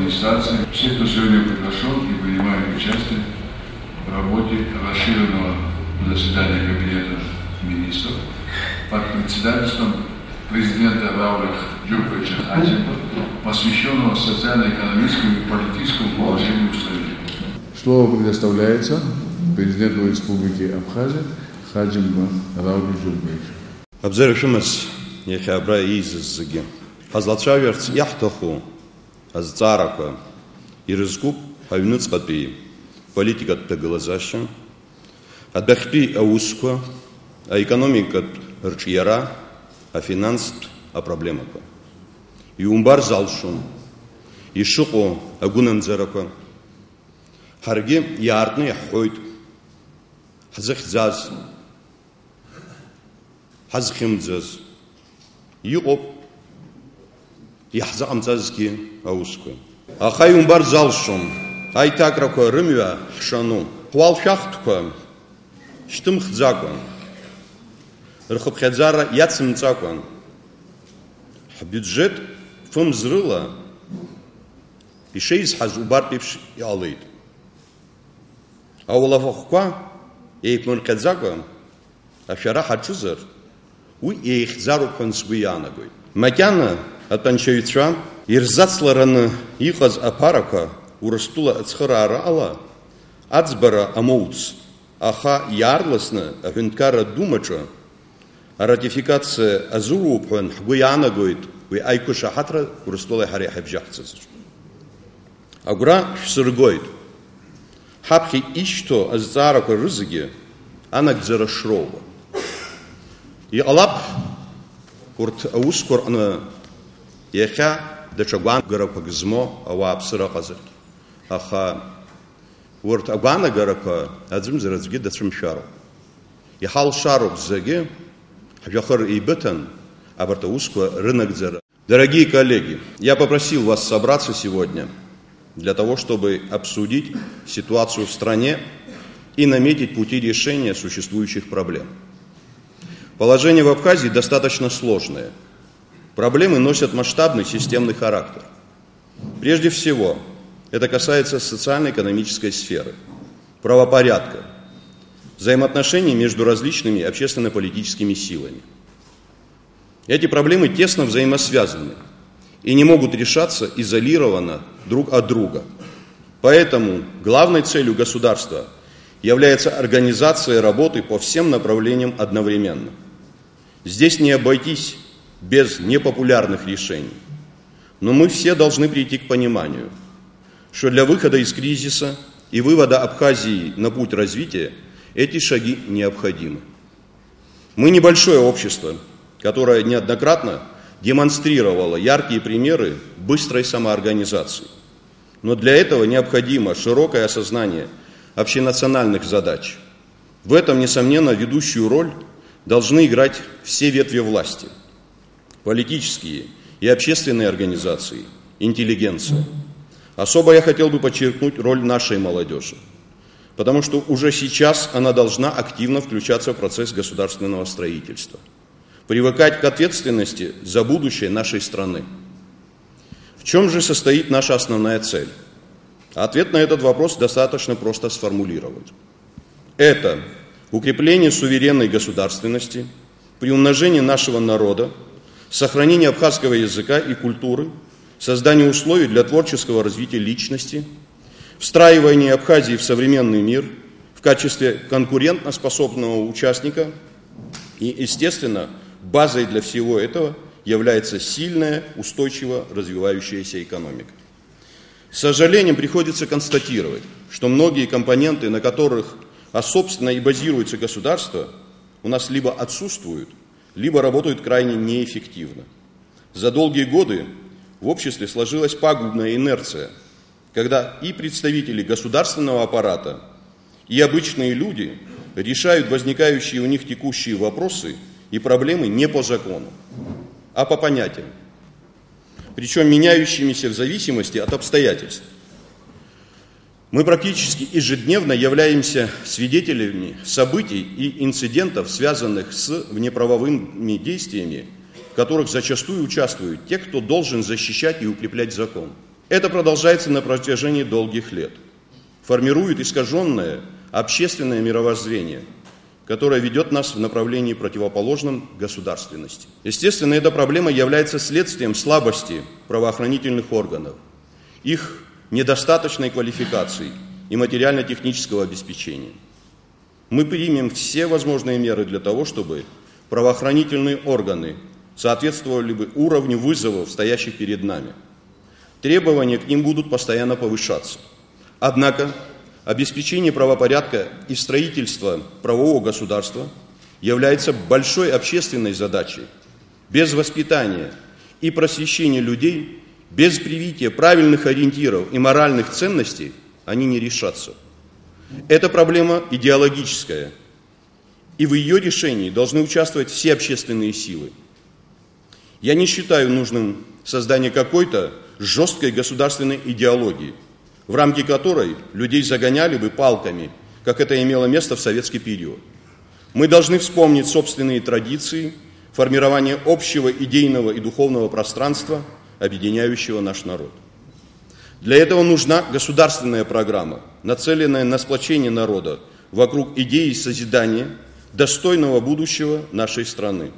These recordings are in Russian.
администрации, все, кто сегодня приглашен и принимает участие в работе расширенного заседания Кабинета министров под председательством президента Рауля Джурбовича Хачимова, посвященного социально-экономическому и политическому положению в стране. Слово предоставляется президенту Республики Абхазия Хачимову Раулю Джурбовичу. Абзарышымыз яхабра изызги. Хазлацаверц яхтаху азцарака ирызгуб хавнуцкатби политикат тагылазаша адбахпи аусква а экономикат рчияра а финанс а проблемака. И умбар залшун и шуко агунамзарака харги яртны яхойд хазахзаз хазхимзаз юоп яхзамзазки аусква ахай умбар залшун айтакрака рымя шану хвалшахтка штымхзаква Рхопхедзара яцмцакван. Бюджет фымзрыла и шейз хазубартивш ялыйд. А улафахква эйкмуркедзаква афшара хачузар уй эйхзару пансгуянагой. Макяна атанчаюча ирзацлараны ихаз апарака урастула ацхарара ала ацбара амоуц аха ярласна афинкара думача ратификация азурупхан хгуяна гойд ви айкуша хатра урстолай хари хабжахцыз агура шсыргойд хапхи ишто аззарака рызыги анакзара шрова и алап курт аускор ана яха дачагван гарапагзмо авапсыра казыр аха урт агвана гарапа азымзаразги дачмшаро и хал шароб заги Дорогие коллеги, я попросил вас собраться сегодня для того, чтобы обсудить ситуацию в стране и наметить пути решения существующих проблем. Положение в Абхазии достаточно сложное. Проблемы носят масштабный системный характер. Прежде всего, это касается социально-экономической сферы, правопорядка, взаимоотношений между различными общественно-политическими силами. Эти проблемы тесно взаимосвязаны и не могут решаться изолированно друг от друга. Поэтому главной целью государства является организация работы по всем направлениям одновременно. Здесь не обойтись без непопулярных решений. Но мы все должны прийти к пониманию, что для выхода из кризиса и вывода Абхазии на путь развития эти шаги необходимы. Мы небольшое общество, которое неоднократно демонстрировало яркие примеры быстрой самоорганизации. Но для этого необходимо широкое осознание общенациональных задач. В этом, несомненно, ведущую роль должны играть все ветви власти: политические и общественные организации, интеллигенция. Особо я хотел бы подчеркнуть роль нашей молодежи, потому что уже сейчас она должна активно включаться в процесс государственного строительства, привыкать к ответственности за будущее нашей страны. В чем же состоит наша основная цель? Ответ на этот вопрос достаточно просто сформулировать. Это укрепление суверенной государственности, приумножение нашего народа, сохранение абхазского языка и культуры, создание условий для творческого развития личности, встраивание Абхазии в современный мир в качестве конкурентоспособного участника и, естественно, базой для всего этого является сильная, устойчиво развивающаяся экономика. С сожалением приходится констатировать, что многие компоненты, на которых собственно и базируется государство, у нас либо отсутствуют, либо работают крайне неэффективно. За долгие годы в обществе сложилась пагубная инерция, когда и представители государственного аппарата, и обычные люди решают возникающие у них текущие вопросы и проблемы не по закону, а по понятиям, причем меняющимися в зависимости от обстоятельств. Мы практически ежедневно являемся свидетелями событий и инцидентов, связанных с внеправовыми действиями, в которых зачастую участвуют те, кто должен защищать и укреплять закон. Это продолжается на протяжении долгих лет. Формирует искаженное общественное мировоззрение, которое ведет нас в направлении противоположном государственности. Естественно, эта проблема является следствием слабости правоохранительных органов, их недостаточной квалификации и материально-технического обеспечения. Мы примем все возможные меры для того, чтобы правоохранительные органы соответствовали бы уровню вызовов, стоящих перед нами. Требования к ним будут постоянно повышаться. Однако обеспечение правопорядка и строительство правового государства является большой общественной задачей. Без воспитания и просвещения людей, без привития правильных ориентиров и моральных ценностей они не решатся. Это проблема идеологическая, и в ее решении должны участвовать все общественные силы. Я не считаю нужным создание какой-то жесткой государственной идеологии, в рамки которой людей загоняли бы палками, как это имело место в советский период. Мы должны вспомнить собственные традиции, формирование общего идейного и духовного пространства, объединяющего наш народ. Для этого нужна государственная программа, нацеленная на сплочение народа вокруг идеи созидания достойного будущего нашей страны.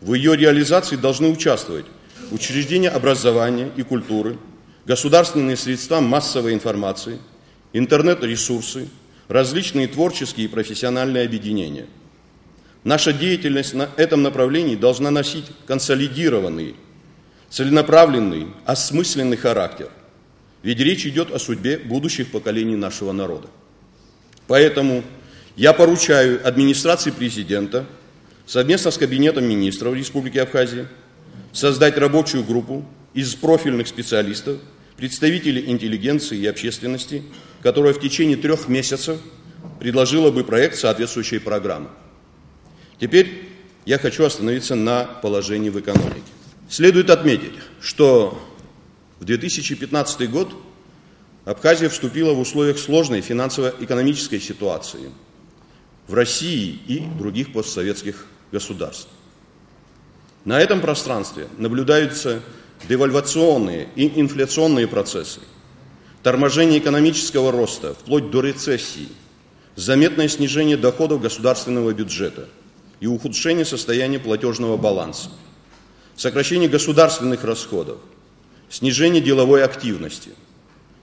В ее реализации должны участвовать учреждения образования и культуры, государственные средства массовой информации, интернет-ресурсы, различные творческие и профессиональные объединения. Наша деятельность на этом направлении должна носить консолидированный, целенаправленный, осмысленный характер, ведь речь идет о судьбе будущих поколений нашего народа. Поэтому я поручаю администрации президента совместно с Кабинетом министров Республики Абхазия создать рабочую группу из профильных специалистов, представителей интеллигенции и общественности, которая в течение 3 месяцев предложила бы проект соответствующей программы. Теперь я хочу остановиться на положении в экономике. Следует отметить, что в 2015 год Абхазия вступила в условиях сложной финансово-экономической ситуации в России и других постсоветских государств. На этом пространстве наблюдаются девальвационные и инфляционные процессы, торможение экономического роста вплоть до рецессии, заметное снижение доходов государственного бюджета и ухудшение состояния платежного баланса, сокращение государственных расходов, снижение деловой активности,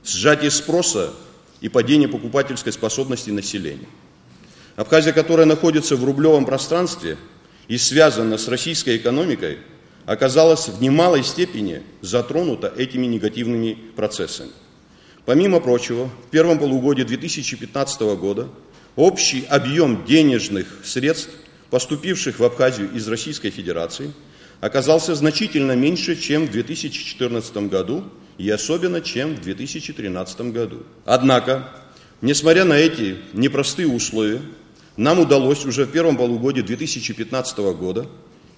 сжатие спроса и падение покупательской способности населения. Абхазия, которая находится в рублевом пространстве и связана с российской экономикой, оказалась в немалой степени затронута этими негативными процессами. Помимо прочего, в первом полугодии 2015 года общий объем денежных средств, поступивших в Абхазию из Российской Федерации, оказался значительно меньше, чем в 2014 году и особенно, чем в 2013 году. Однако, несмотря на эти непростые условия, нам удалось уже в первом полугодии 2015 года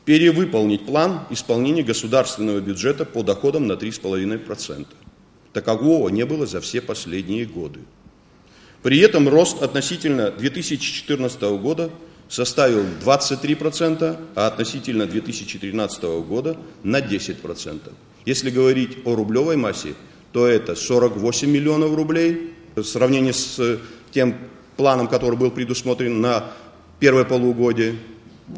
перевыполнить план исполнения государственного бюджета по доходам на 3,5%. Такового не было за все последние годы. При этом рост относительно 2014 года составил 23%, а относительно 2013 года на 10%. Если говорить о рублевой массе, то это 48 миллионов рублей в сравнении с тем планом, который был предусмотрен на первое полугодие.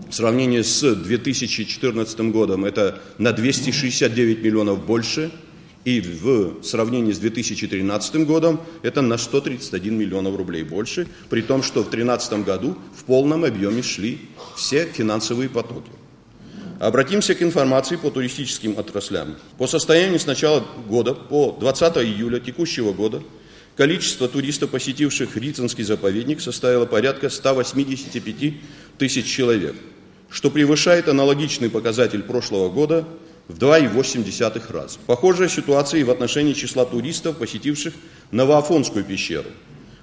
В сравнении с 2014 годом это на 269 миллионов больше, и в сравнении с 2013 годом это на 131 миллионов рублей больше, при том, что в 2013 году в полном объеме шли все финансовые потоки. Обратимся к информации по туристическим отраслям. По состоянию с начала года по 20 июля текущего года количество туристов, посетивших Рицинский заповедник, составило порядка 185 тысяч человек, что превышает аналогичный показатель прошлого года в 2,8 раза. Похожая ситуация и в отношении числа туристов, посетивших Новоафонскую пещеру.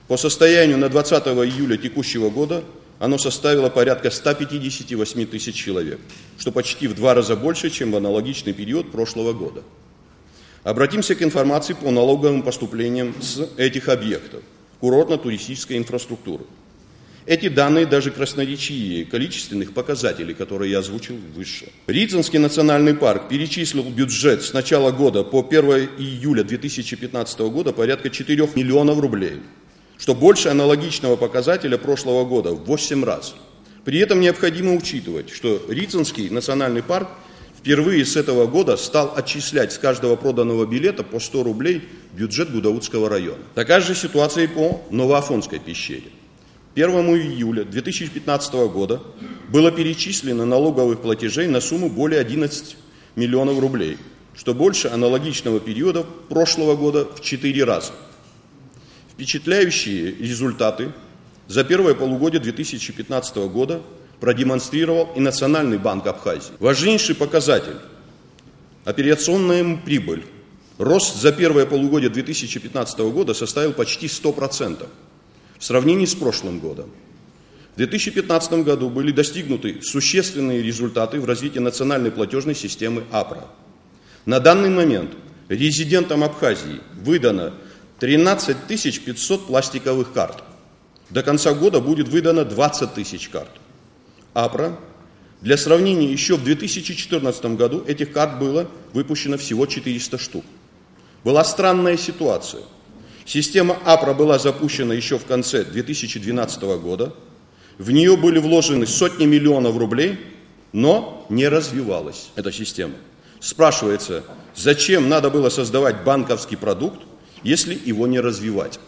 По состоянию на 20 июля текущего года оно составило порядка 158 тысяч человек, что почти в 2 раза больше, чем в аналогичный период прошлого года. Обратимся к информации по налоговым поступлениям с этих объектов курортно-туристической инфраструктуры. Эти данные даже красноречивее количественных показателей, которые я озвучил выше. Рицинский национальный парк перечислил бюджет с начала года по 1 июля 2015 года порядка 4 миллионов рублей, что больше аналогичного показателя прошлого года в 8 раз. При этом необходимо учитывать, что Рицинский национальный парк впервые с этого года стал отчислять с каждого проданного билета по 100 рублей в бюджет Гудаутского района. Такая же ситуация и по Новоафонской пещере. 1 июля 2015 года было перечислено налоговых платежей на сумму более 11 миллионов рублей, что больше аналогичного периода прошлого года в 4 раза. Впечатляющие результаты за первое полугодие 2015 года продемонстрировал и Национальный банк Абхазии. Важнейший показатель – операционная прибыль. Рост за первое полугодие 2015 года составил почти 100%. В сравнении с прошлым годом. В 2015 году были достигнуты существенные результаты в развитии национальной платежной системы АПРА. На данный момент резидентам Абхазии выдано 13 500 пластиковых карт. До конца года будет выдано 20 тысяч карт. АПРА. Для сравнения, еще в 2014 году этих карт было выпущено всего 400 штук. Была странная ситуация. Система АПРА была запущена еще в конце 2012 года. В нее были вложены сотни миллионов рублей, но не развивалась эта система. Спрашивается, зачем надо было создавать банковский продукт, если его не развивать?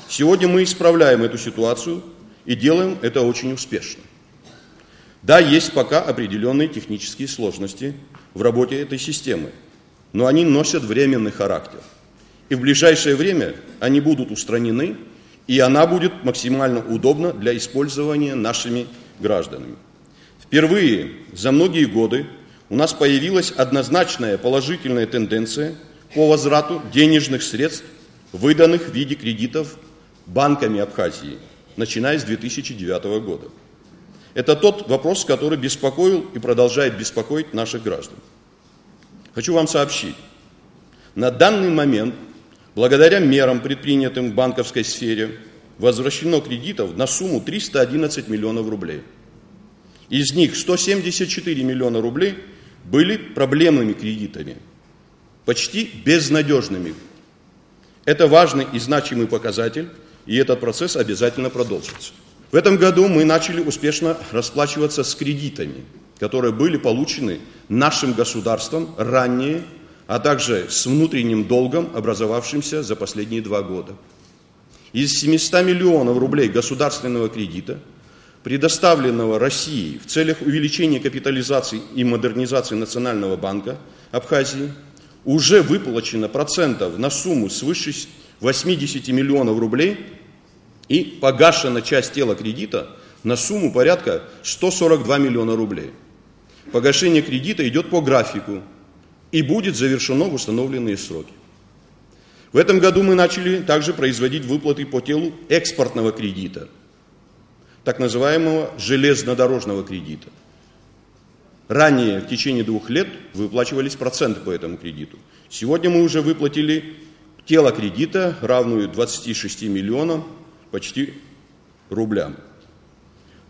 Сегодня мы исправляем эту ситуацию и делаем это очень успешно. Да, есть пока определенные технические сложности в работе этой системы, но они носят временный характер. И в ближайшее время они будут устранены, и она будет максимально удобна для использования нашими гражданами. Впервые за многие годы у нас появилась однозначная положительная тенденция по возврату денежных средств, выданных в виде кредитов банками Абхазии, начиная с 2009 года. Это тот вопрос, который беспокоил и продолжает беспокоить наших граждан. Хочу вам сообщить, на данный момент благодаря мерам, предпринятым в банковской сфере, возвращено кредитов на сумму 311 миллионов рублей. Из них 174 миллиона рублей были проблемными кредитами, почти безнадежными. Это важный и значимый показатель, и этот процесс обязательно продолжится. В этом году мы начали успешно расплачиваться с кредитами, которые были получены нашим государством ранее, а также с внутренним долгом, образовавшимся за последние 2 года. Из 700 миллионов рублей государственного кредита, предоставленного России в целях увеличения капитализации и модернизации Национального банка Абхазии, уже выплачено процентов на сумму свыше 80 миллионов рублей и погашена часть тела кредита на сумму порядка 142 миллиона рублей. Погашение кредита идет по графику и будет завершено в установленные сроки. В этом году мы начали также производить выплаты по телу экспортного кредита, так называемого железнодорожного кредита. Ранее в течение 2 лет выплачивались проценты по этому кредиту. Сегодня мы уже выплатили тело кредита, равную 26 миллионам почти рублям.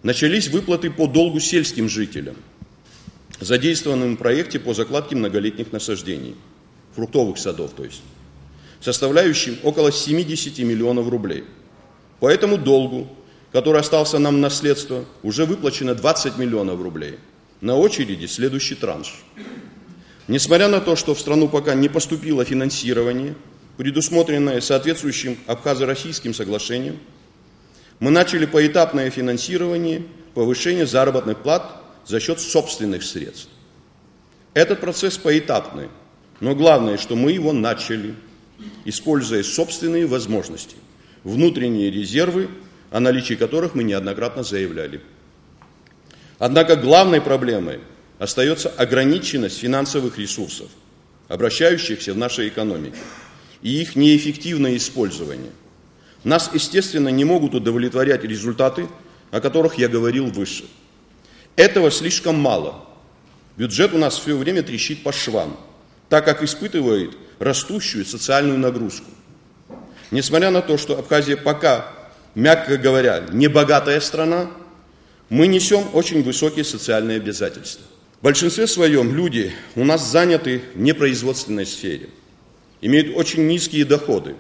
Начались выплаты по долгу сельским жителям, задействованным в проекте по закладке многолетних насаждений, фруктовых садов, то есть, составляющим около 70 миллионов рублей. По этому долгу, который остался нам в наследство, уже выплачено 20 миллионов рублей. На очереди следующий транш. Несмотря на то, что в страну пока не поступило финансирование, предусмотренное соответствующим абхазо-российским соглашением, мы начали поэтапное финансирование повышения заработных плат за счет собственных средств. Этот процесс поэтапный, но главное, что мы его начали, используя собственные возможности, внутренние резервы, о наличии которых мы неоднократно заявляли. Однако главной проблемой остается ограниченность финансовых ресурсов, обращающихся в нашей экономике, и их неэффективное использование. Нас, естественно, не могут удовлетворять результаты, о которых я говорил выше. Этого слишком мало. Бюджет у нас все время трещит по швам, так как испытывает растущую социальную нагрузку. Несмотря на то, что Абхазия пока мягко говоря, небогатая страна, мы несем очень высокие социальные обязательства. В большинстве своем люди у нас заняты в непроизводственной сфере, имеют очень низкие доходы,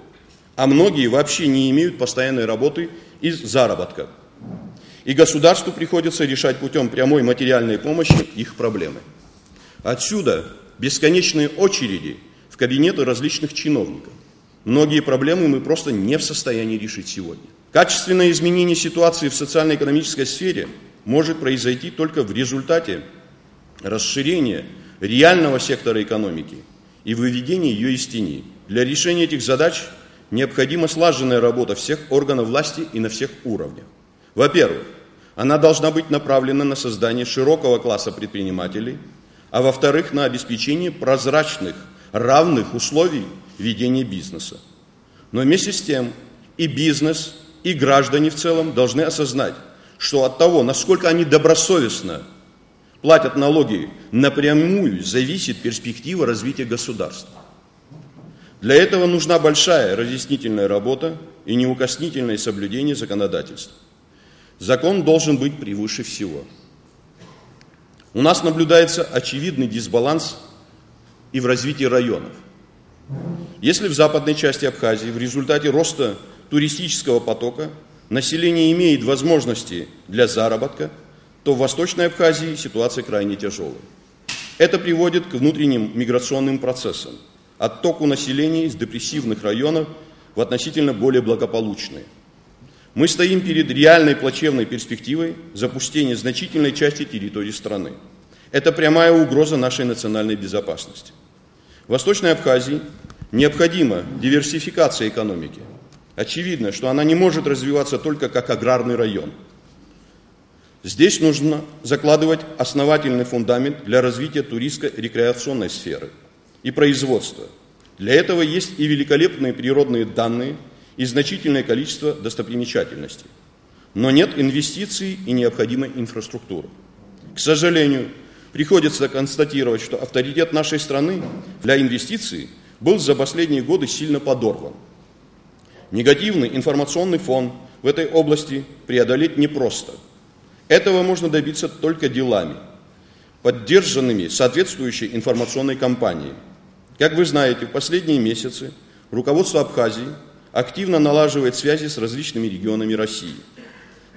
а многие вообще не имеют постоянной работы и заработка. И государству приходится решать путем прямой материальной помощи их проблемы. Отсюда бесконечные очереди в кабинеты различных чиновников. Многие проблемы мы просто не в состоянии решить сегодня. Качественное изменение ситуации в социально-экономической сфере может произойти только в результате расширения реального сектора экономики и выведения ее из тени. Для решения этих задач необходима слаженная работа всех органов власти и на всех уровнях. Во-первых, она должна быть направлена на создание широкого класса предпринимателей, а во-вторых, на обеспечение прозрачных, равных условий ведения бизнеса. Но вместе с тем и бизнес, и граждане в целом должны осознать, что от того, насколько они добросовестно платят налоги, напрямую зависит перспектива развития государства. Для этого нужна большая разъяснительная работа и неукоснительное соблюдение законодательства. Закон должен быть превыше всего. У нас наблюдается очевидный дисбаланс и в развитии районов. Если в западной части Абхазии в результате роста туристического потока население имеет возможности для заработка, то в Восточной Абхазии ситуация крайне тяжелая. Это приводит к внутренним миграционным процессам, оттоку населения из депрессивных районов в относительно более благополучные. Мы стоим перед реальной плачевной перспективой запустения значительной части территории страны. Это прямая угроза нашей национальной безопасности. В Восточной Абхазии необходима диверсификация экономики. Очевидно, что она не может развиваться только как аграрный район. Здесь нужно закладывать основательный фундамент для развития туристско-рекреационной сферы и производства. Для этого есть и великолепные природные данные, и значительное количество достопримечательностей. Но нет инвестиций и необходимой инфраструктуры. К сожалению, приходится констатировать, что авторитет нашей страны для инвестиций был за последние годы сильно подорван. Негативный информационный фон в этой области преодолеть непросто. Этого можно добиться только делами, поддержанными соответствующей информационной кампанией. Как вы знаете, в последние месяцы руководство Абхазии активно налаживает связи с различными регионами России.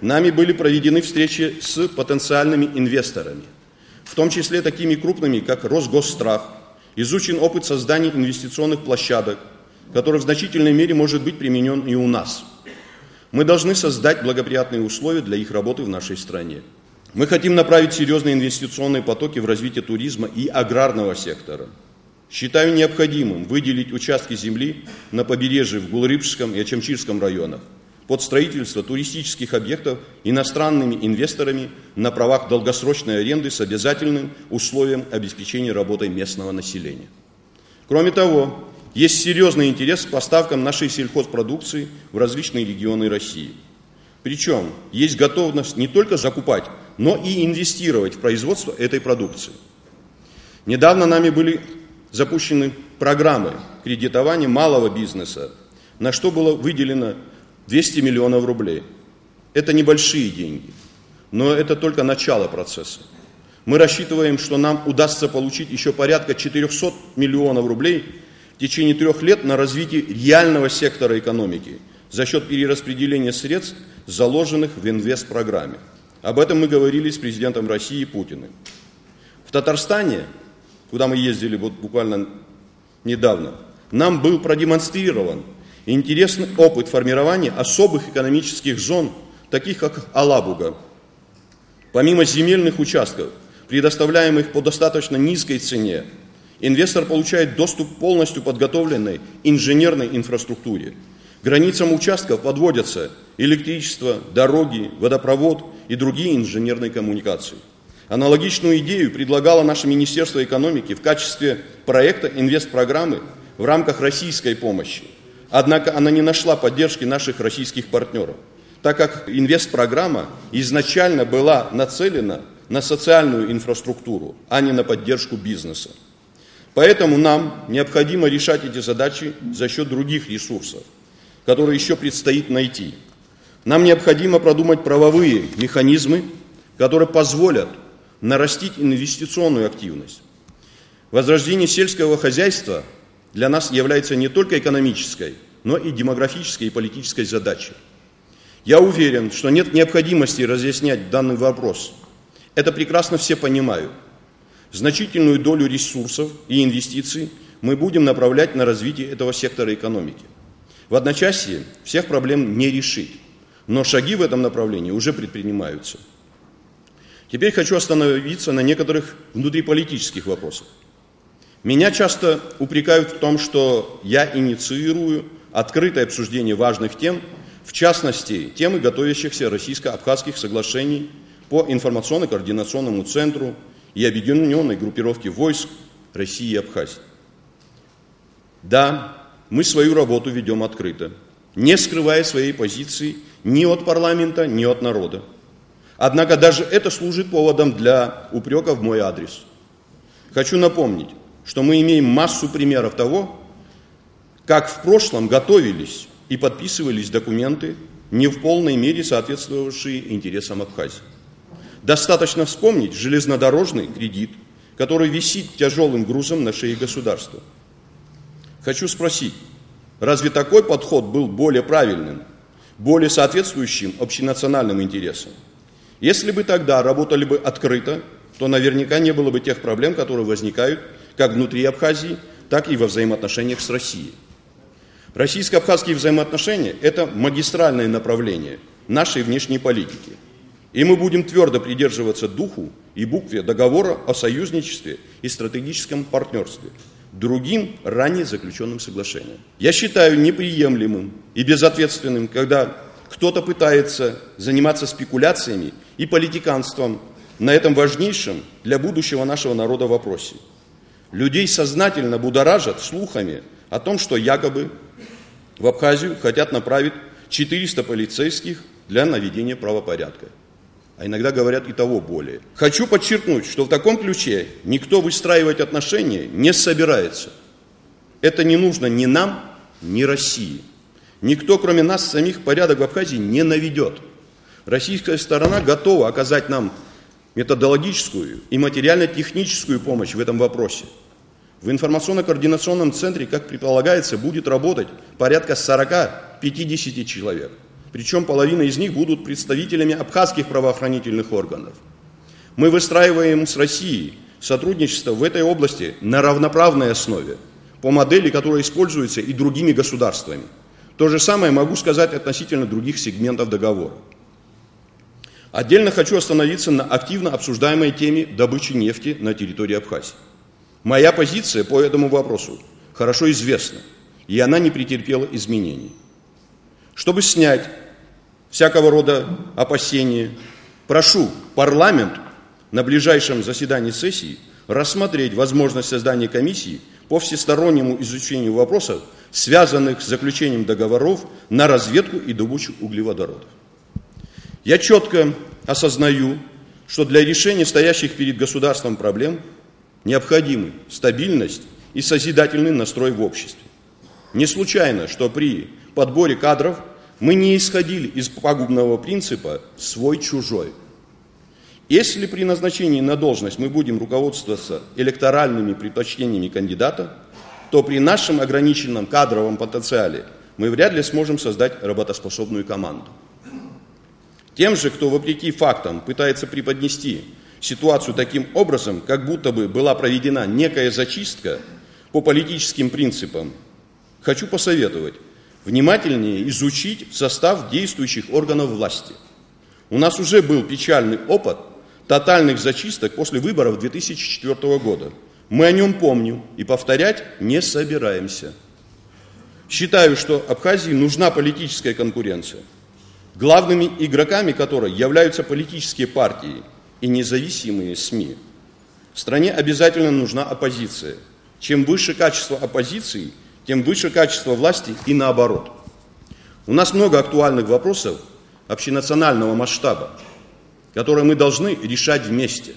Нами были проведены встречи с потенциальными инвесторами, в том числе такими крупными, как Росгосстрах. Изучен опыт создания инвестиционных площадок, который в значительной мере может быть применен и у нас. Мы должны создать благоприятные условия для их работы в нашей стране. Мы хотим направить серьезные инвестиционные потоки в развитие туризма и аграрного сектора. Считаю необходимым выделить участки земли на побережье в Гулрыбском и Ачамчирском районах под строительство туристических объектов иностранными инвесторами на правах долгосрочной аренды с обязательным условием обеспечения работой местного населения. Кроме того, есть серьезный интерес к поставкам нашей сельхозпродукции в различные регионы России. Причем есть готовность не только закупать, но и инвестировать в производство этой продукции. Недавно нами были запущены программы кредитования малого бизнеса, на что было выделено 200 миллионов рублей. Это небольшие деньги, но это только начало процесса. Мы рассчитываем, что нам удастся получить еще порядка 400 миллионов рублей в течение 3 лет на развитие реального сектора экономики за счет перераспределения средств, заложенных в инвестпрограмме. Об этом мы говорили с президентом России Путиным. В Татарстане, куда мы ездили вот буквально недавно, нам был продемонстрирован интересный опыт формирования особых экономических зон, таких как Алабуга. Помимо земельных участков, предоставляемых по достаточно низкой цене, инвестор получает доступ к полностью подготовленной инженерной инфраструктуре. К границам участков подводятся электричество, дороги, водопровод и другие инженерные коммуникации. Аналогичную идею предлагало наше Министерство экономики в качестве проекта инвестпрограммы в рамках российской помощи. Однако она не нашла поддержки наших российских партнеров, так как инвестпрограмма изначально была нацелена на социальную инфраструктуру, а не на поддержку бизнеса. Поэтому нам необходимо решать эти задачи за счет других ресурсов, которые еще предстоит найти. Нам необходимо продумать правовые механизмы, которые позволят нарастить инвестиционную активность. Возрождение сельского хозяйства для нас является не только экономической, но и демографической и политической задачей. Я уверен, что нет необходимости разъяснять данный вопрос. Это прекрасно все понимают. Значительную долю ресурсов и инвестиций мы будем направлять на развитие этого сектора экономики. В одночасье всех проблем не решить, но шаги в этом направлении уже предпринимаются. Теперь хочу остановиться на некоторых внутриполитических вопросах. Меня часто упрекают в том, что я инициирую открытое обсуждение важных тем, в частности, темы готовящихся российско-абхазских соглашений по информационно-координационному центру и объединенной группировке войск России и Абхазии. Да, мы свою работу ведем открыто, не скрывая своей позиции ни от парламента, ни от народа. Однако даже это служит поводом для упрека в мой адрес. Хочу напомнить, что мы имеем массу примеров того, как в прошлом готовились и подписывались документы, не в полной мере соответствовавшие интересам Абхазии. Достаточно вспомнить железнодорожный кредит, который висит тяжелым грузом на шее государства. Хочу спросить, разве такой подход был более правильным, более соответствующим общенациональным интересам? Если бы тогда работали бы открыто, то наверняка не было бы тех проблем, которые возникают как внутри Абхазии, так и во взаимоотношениях с Россией. Российско-абхазские взаимоотношения – это магистральное направление нашей внешней политики. И мы будем твердо придерживаться духу и букве договора о союзничестве и стратегическом партнерстве, другим ранее заключенным соглашением. Я считаю неприемлемым и безответственным, когда кто-то пытается заниматься спекуляциями и политиканством на этом важнейшем для будущего нашего народа вопросе. Людей сознательно будоражат слухами о том, что якобы в Абхазию хотят направить 400 полицейских для наведения правопорядка. А иногда говорят и того более. Хочу подчеркнуть, что в таком ключе никто выстраивать отношения не собирается. Это не нужно ни нам, ни России. Никто, кроме нас самих, порядок в Абхазии не наведет. Российская сторона готова оказать нам методологическую и материально-техническую помощь в этом вопросе. В информационно-координационном центре, как предполагается, будет работать порядка 40-50 человек. Причем половина из них будут представителями абхазских правоохранительных органов. Мы выстраиваем с Россией сотрудничество в этой области на равноправной основе, по модели, которая используется и другими государствами. То же самое могу сказать относительно других сегментов договора. Отдельно хочу остановиться на активно обсуждаемой теме добычи нефти на территории Абхазии. Моя позиция по этому вопросу хорошо известна, и она не претерпела изменений. Чтобы снять всякого рода опасения, прошу парламент на ближайшем заседании сессии рассмотреть возможность создания комиссии по всестороннему изучению вопросов, связанных с заключением договоров на разведку и добычу углеводородов. Я четко осознаю, что для решения стоящих перед государством проблем необходимы стабильность и созидательный настрой в обществе. Не случайно, что при подборе кадров мы не исходили из пагубного принципа «свой-чужой». Если при назначении на должность мы будем руководствоваться электоральными предпочтениями кандидата, то при нашем ограниченном кадровом потенциале мы вряд ли сможем создать работоспособную команду. Тем же, кто вопреки фактам пытается преподнести ситуацию таким образом, как будто бы была проведена некая зачистка по политическим принципам, хочу посоветовать внимательнее изучить состав действующих органов власти. У нас уже был печальный опыт тотальных зачисток после выборов 2004 года. Мы о нем помним и повторять не собираемся. Считаю, что Абхазии нужна политическая конкуренция, главными игроками которой являются политические партии и независимые СМИ. В стране обязательно нужна оппозиция. Чем выше качество оппозиции, тем выше качество власти и наоборот. У нас много актуальных вопросов общенационального масштаба, которые мы должны решать вместе,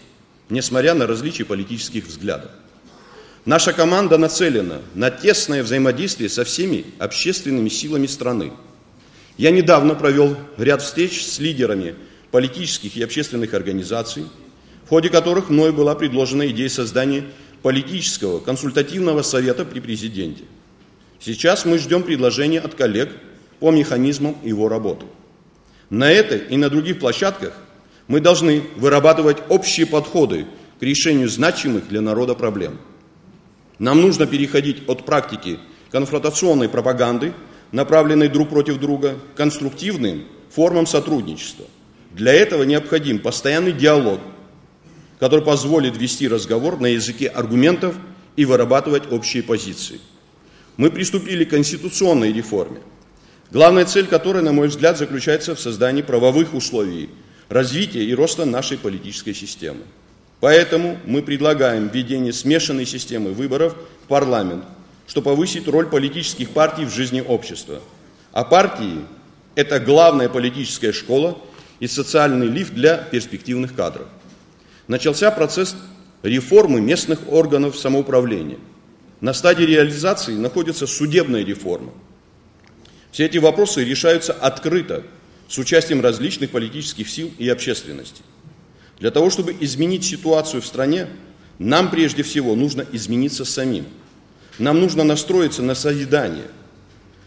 несмотря на различия политических взглядов. Наша команда нацелена на тесное взаимодействие со всеми общественными силами страны Я недавно провел ряд встреч с лидерами политических и общественных организаций, в ходе которых мною была предложена идея создания политического консультативного совета при президенте. Сейчас мы ждем предложения от коллег по механизмам его работы. На этой и на других площадках мы должны вырабатывать общие подходы к решению значимых для народа проблем. Нам нужно переходить от практики конфронтационной пропаганды, направленной друг против друга, к конструктивным формам сотрудничества. Для этого необходим постоянный диалог, который позволит вести разговор на языке аргументов и вырабатывать общие позиции. Мы приступили к конституционной реформе, главная цель которой, на мой взгляд, заключается в создании правовых условий развития и роста нашей политической системы. Поэтому мы предлагаем введение смешанной системы выборов в парламент, чтобы повысить роль политических партий в жизни общества. А партии – это главная политическая школа и социальный лифт для перспективных кадров. Начался процесс реформы местных органов самоуправления. На стадии реализации находится судебная реформа. Все эти вопросы решаются открыто, с участием различных политических сил и общественности. Для того, чтобы изменить ситуацию в стране, нам прежде всего нужно измениться самим. Нам нужно настроиться на созидание.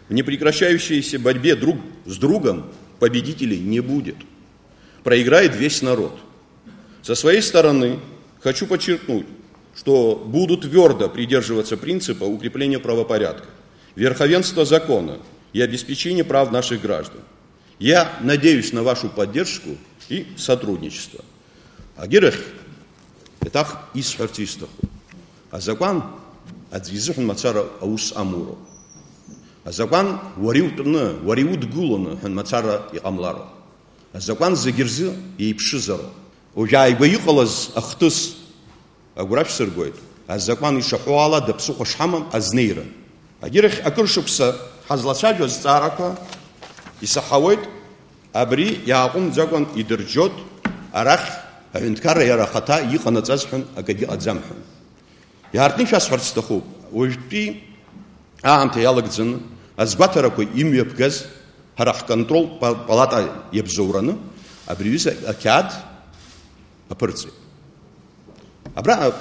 В непрекращающейся борьбе друг с другом победителей не будет. Проиграет весь народ. Со своей стороны хочу подчеркнуть, что буду твердо придерживаться принципа укрепления правопорядка, верховенства закона и обеспечения прав наших граждан. Я надеюсь на вашу поддержку и сотрудничество. Агирах, это из артистов. А закон отвизухан мацара аус амуро. А закон вариут гулона хан мацара и амларо. А закон загирзы и пшизаро. Ожай боюхалаз ахтус агураш сергойт. А закон и шахуала да псуха шхамам азнейра. Агирах акуршукса хазлачаджо царака и сахавойт абри яакум закон идерджот арах авинткара ярахата иханацазхан агади адзамхан. Яартни шасфарстаху ожти аамте ялагдзын азбатаракой имьепгаз харах контрол палата ебзураны абривиса акад апырцы. Абра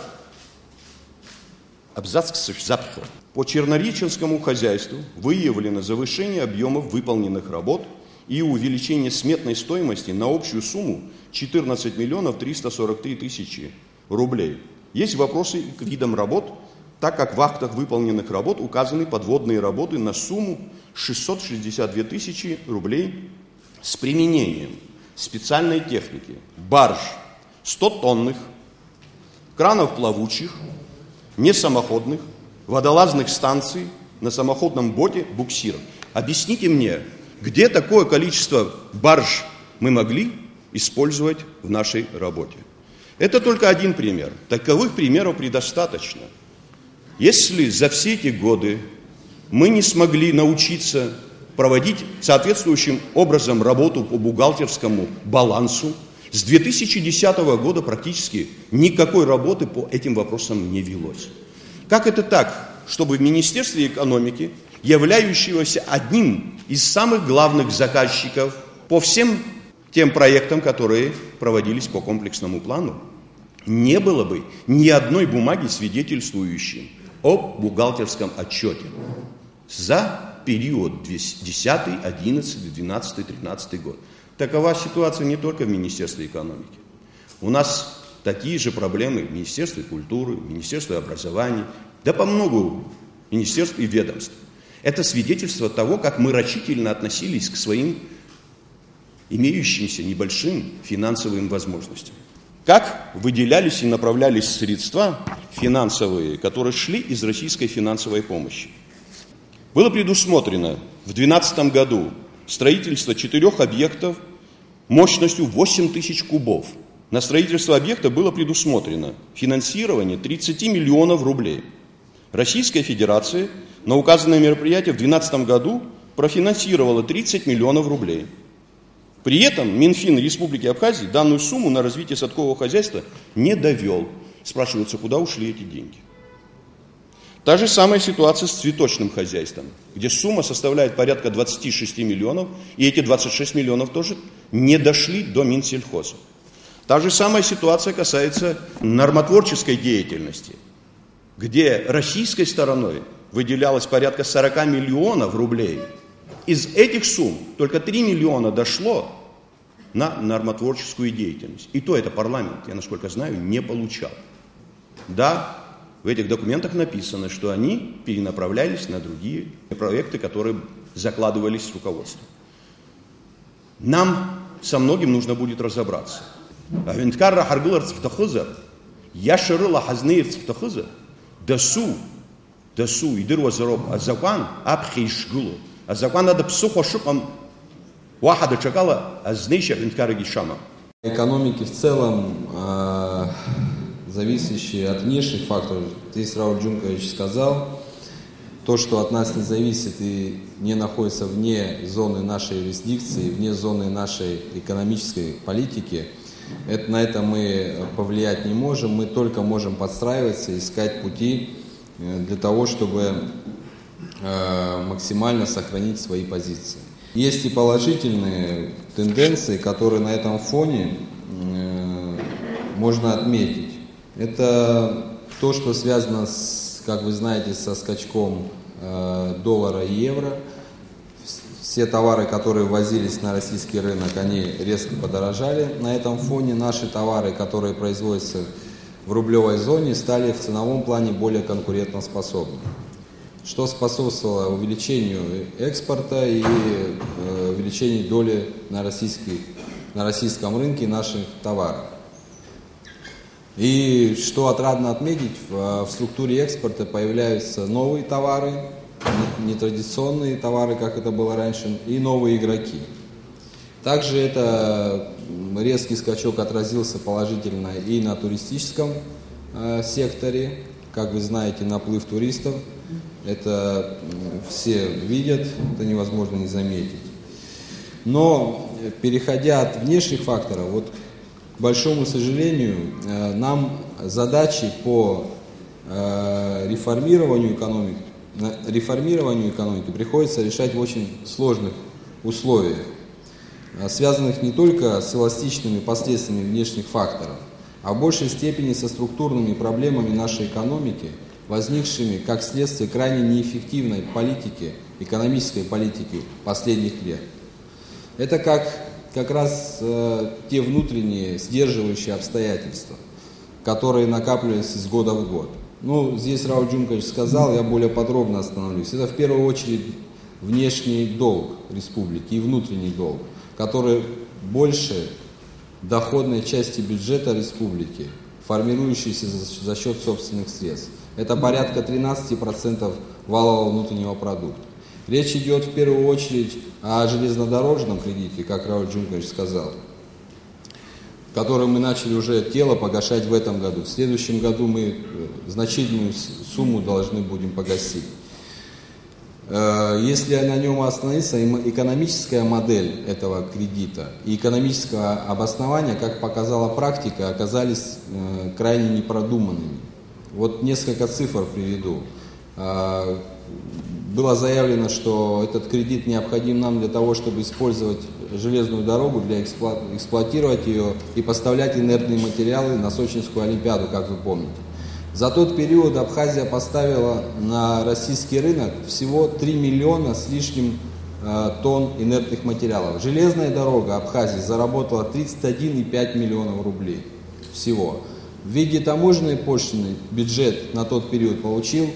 абзац запха. По чернореченскому хозяйству выявлено завышение объемов выполненных работ и увеличение сметной стоимости на общую сумму 14 миллионов 343 тысячи рублей. Есть вопросы к видам работ, так как в актах выполненных работ указаны подводные работы на сумму 662 тысячи рублей с применением специальной техники, барж 100-тонных, кранов плавучих, несамоходных, водолазных станций, на самоходном боте буксиров. Объясните мне, где такое количество барж мы могли использовать в нашей работе? Это только один пример. Таковых примеров предостаточно. Если за все эти годы мы не смогли научиться проводить соответствующим образом работу по бухгалтерскому балансу, с 2010 года практически никакой работы по этим вопросам не велось. Как это так, чтобы в Министерстве экономики, являющегося одним из самых главных заказчиков по всем тем проектам, которые проводились по комплексному плану, не было бы ни одной бумаги, свидетельствующей об бухгалтерском отчете за период 2010, 2011, 2012, 2013 год. Такова ситуация не только в Министерстве экономики. У нас такие же проблемы в Министерстве культуры, в Министерстве образования, да по многу министерств и ведомств. Это свидетельство того, как мы рачительно относились к своим имеющимся небольшим финансовым возможностям. Как выделялись и направлялись средства финансовые, которые шли из российской финансовой помощи. Было предусмотрено в 2012 году строительство 4 объектов мощностью 8 тысяч кубов. На строительство объекта было предусмотрено финансирование 30 миллионов рублей. Российская Федерация на указанное мероприятие в 2012 году профинансировала 30 миллионов рублей. При этом Минфин Республики Абхазия данную сумму на развитие садкового хозяйства не довел. Спрашивается, куда ушли эти деньги. Та же самая ситуация с цветочным хозяйством, где сумма составляет порядка 26 миллионов, и эти 26 миллионов тоже не дошли до Минсельхоза. Та же самая ситуация касается нормотворческой деятельности, где российской стороной выделялось порядка 40 миллионов рублей. Из этих сумм только 3 миллиона дошло на нормотворческую деятельность. И то это парламент, я насколько знаю, не получал. Да, в этих документах написано, что они перенаправлялись на другие проекты, которые закладывались руководством. Нам со многим нужно будет разобраться. Дасу, идырва зароб, азакан апхишгулу. Азакан надо псухо шукам вахада чакала, азнейша винткараги шама. Экономики в целом, зависящие от внешних факторов, здесь Рауль Джункович сказал, то, что от нас не зависит и не находится вне зоны нашей юрисдикции, вне зоны нашей экономической политики, на это мы повлиять не можем, мы только можем подстраиваться, искать пути для того, чтобы максимально сохранить свои позиции. Есть и положительные тенденции, которые на этом фоне можно отметить. Это то, что связано, как вы знаете, со скачком доллара и евро. Все товары, которые ввозились на российский рынок, они резко подорожали. На этом фоне наши товары, которые производятся в рублевой зоне, стали в ценовом плане более конкурентоспособны, что способствовало увеличению экспорта и увеличению доли на российском рынке наших товаров. И что отрадно отметить, в структуре экспорта появляются новые товары, нетрадиционные товары, как это было раньше, и новые игроки. Также это резкий скачок отразился положительно и на туристическом секторе. Как вы знаете, наплыв туристов, это все видят, это невозможно не заметить. Но переходя от внешних факторов, вот, к большому сожалению, нам задачи по реформированию экономики приходится решать в очень сложных условиях, связанных не только с эластичными последствиями внешних факторов, а в большей степени со структурными проблемами нашей экономики, возникшими как следствие крайне неэффективной политики, экономической политики последних лет. Это как раз те внутренние сдерживающие обстоятельства, которые накапливались из года в год. Ну, здесь Рауль Джункович сказал, я более подробно остановлюсь. Это в первую очередь внешний долг республики и внутренний долг, который больше доходной части бюджета республики, формирующейся за счет собственных средств. Это порядка 13% валового внутреннего продукта. Речь идет в первую очередь о железнодорожном кредите, как Рауль Джункович сказал, который мы начали уже тело погашать в этом году. В следующем году мы значительную сумму должны будем погасить. Если на нем остановиться, экономическая модель этого кредита и экономическое обоснование, как показала практика, оказались крайне непродуманными. Вот несколько цифр приведу. Было заявлено, что этот кредит необходим нам для того, чтобы использовать железную дорогу, для эксплуатировать ее и поставлять инертные материалы на Сочинскую Олимпиаду, как вы помните. За тот период Абхазия поставила на российский рынок всего 3 миллиона с лишним тонн инертных материалов. Железная дорога Абхазии заработала 31,5 миллионов рублей всего. В виде таможенной пошлины бюджет на тот период получил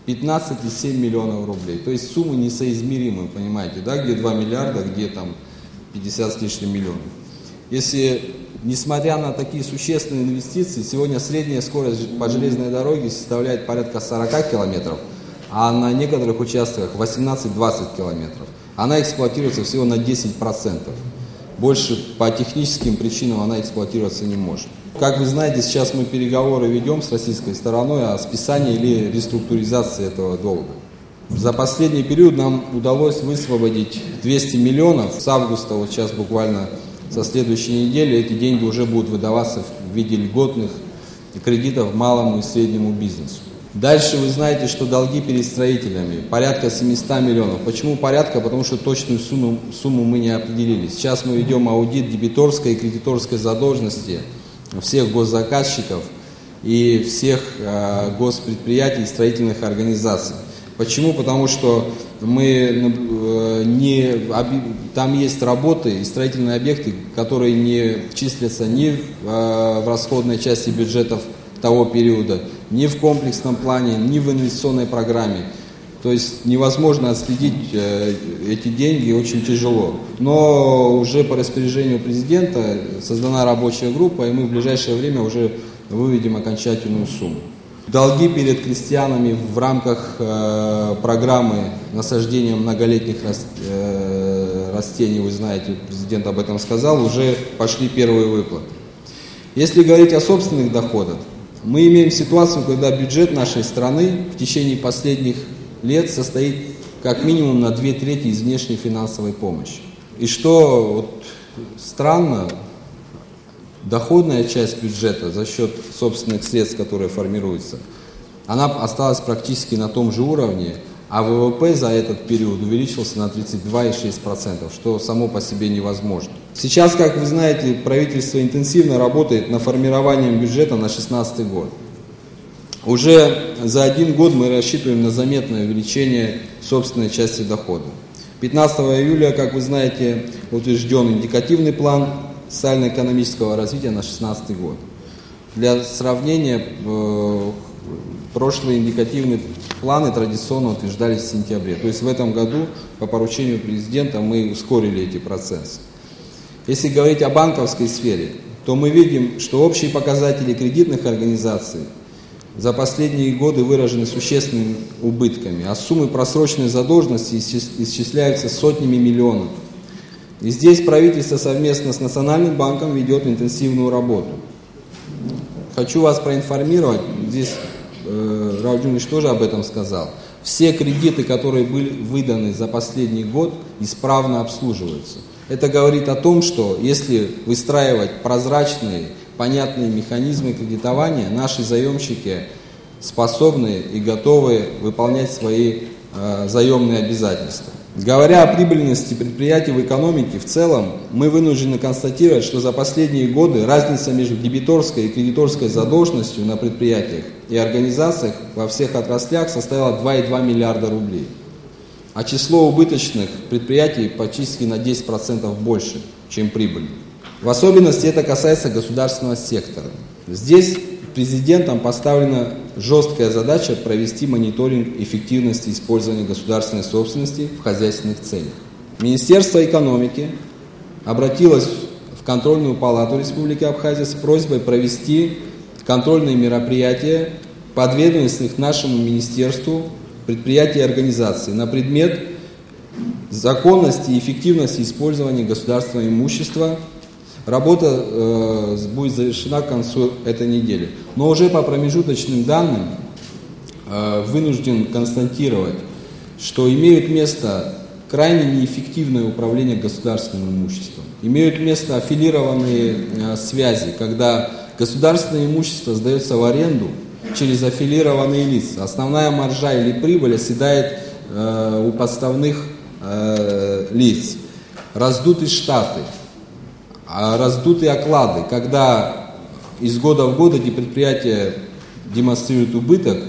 15,7 миллионов рублей. То есть суммы несоизмеримы, понимаете, да, где 2 миллиарда, где там 50 с лишним миллионов. Если, несмотря на такие существенные инвестиции, сегодня средняя скорость по железной дороге составляет порядка 40 километров, а на некоторых участках 18-20 километров. Она эксплуатируется всего на 10%. Больше по техническим причинам она эксплуатироваться не может. Как вы знаете, сейчас мы переговоры ведем с российской стороной о списании или реструктуризации этого долга. За последний период нам удалось высвободить 200 миллионов. С августа, вот сейчас буквально со следующей недели, эти деньги уже будут выдаваться в виде льготных кредитов малому и среднему бизнесу. Дальше вы знаете, что долги перед строителями порядка 700 миллионов. Почему порядка? Потому что точную сумму мы не определили. Сейчас мы ведем аудит дебиторской и кредиторской задолженности всех госзаказчиков и всех госпредприятий и строительных организаций. Почему? Потому что там есть работы и строительные объекты, которые не числятся ни в расходной части бюджетов того периода, ни в комплексном плане, ни в инвестиционной программе. То есть невозможно отследить эти деньги, очень тяжело. Но уже по распоряжению президента создана рабочая группа, и мы в ближайшее время уже выведем окончательную сумму. Долги перед крестьянами в рамках программы насаждения многолетних растений, вы знаете, президент об этом сказал, уже пошли первые выплаты. Если говорить о собственных доходах, мы имеем ситуацию, когда бюджет нашей страны в течение последних лет состоит как минимум на 2/3 из внешней финансовой помощи. И что странно, доходная часть бюджета за счет собственных средств, которые формируются, она осталась практически на том же уровне, а ВВП за этот период увеличился на 32,6%, что само по себе невозможно. Сейчас, как вы знаете, правительство интенсивно работает над формированием бюджета на 2016 год. Уже за 1 год мы рассчитываем на заметное увеличение собственной части дохода. 15 июля, как вы знаете, утвержден индикативный план социально-экономического развития на 2016 год. Для сравнения, прошлые индикативные планы традиционно утверждались в сентябре. То есть в этом году по поручению президента мы ускорили эти процессы. Если говорить о банковской сфере, то мы видим, что общие показатели кредитных организаций за последние годы выражены существенными убытками, а суммы просроченной задолженности исчисляются сотнями миллионов. И здесь правительство совместно с Национальным банком ведет интенсивную работу. Хочу вас проинформировать, здесь Рауль Джунович тоже об этом сказал, все кредиты, которые были выданы за последний год, исправно обслуживаются. Это говорит о том, что если выстраивать прозрачные, понятные механизмы кредитования, наши заемщики способны и готовы выполнять свои заемные обязательства. Говоря о прибыльности предприятий в экономике в целом, мы вынуждены констатировать, что за последние годы разница между дебиторской и кредиторской задолженностью на предприятиях и организациях во всех отраслях составила 2,2 миллиарда рублей. А число убыточных предприятий практически на 10% больше, чем прибыль. В особенности это касается государственного сектора. Здесь президентом поставлена жесткая задача провести мониторинг эффективности использования государственной собственности в хозяйственных целях. Министерство экономики обратилось в контрольную палату Республики Абхазия с просьбой провести контрольные мероприятия, подведомственных нашему министерству, предприятий и организаций на предмет законности и эффективности использования государственного имущества. Работа будет завершена к концу этой недели. Но уже по промежуточным данным вынужден констатировать, что имеют место крайне неэффективное управление государственным имуществом. Имеют место аффилированные связи, когда государственное имущество сдается в аренду через аффилированные лица. Основная маржа или прибыль оседает у подставных лиц. Раздуты штаты. Раздутые оклады, когда из года в год эти предприятия демонстрируют убыток,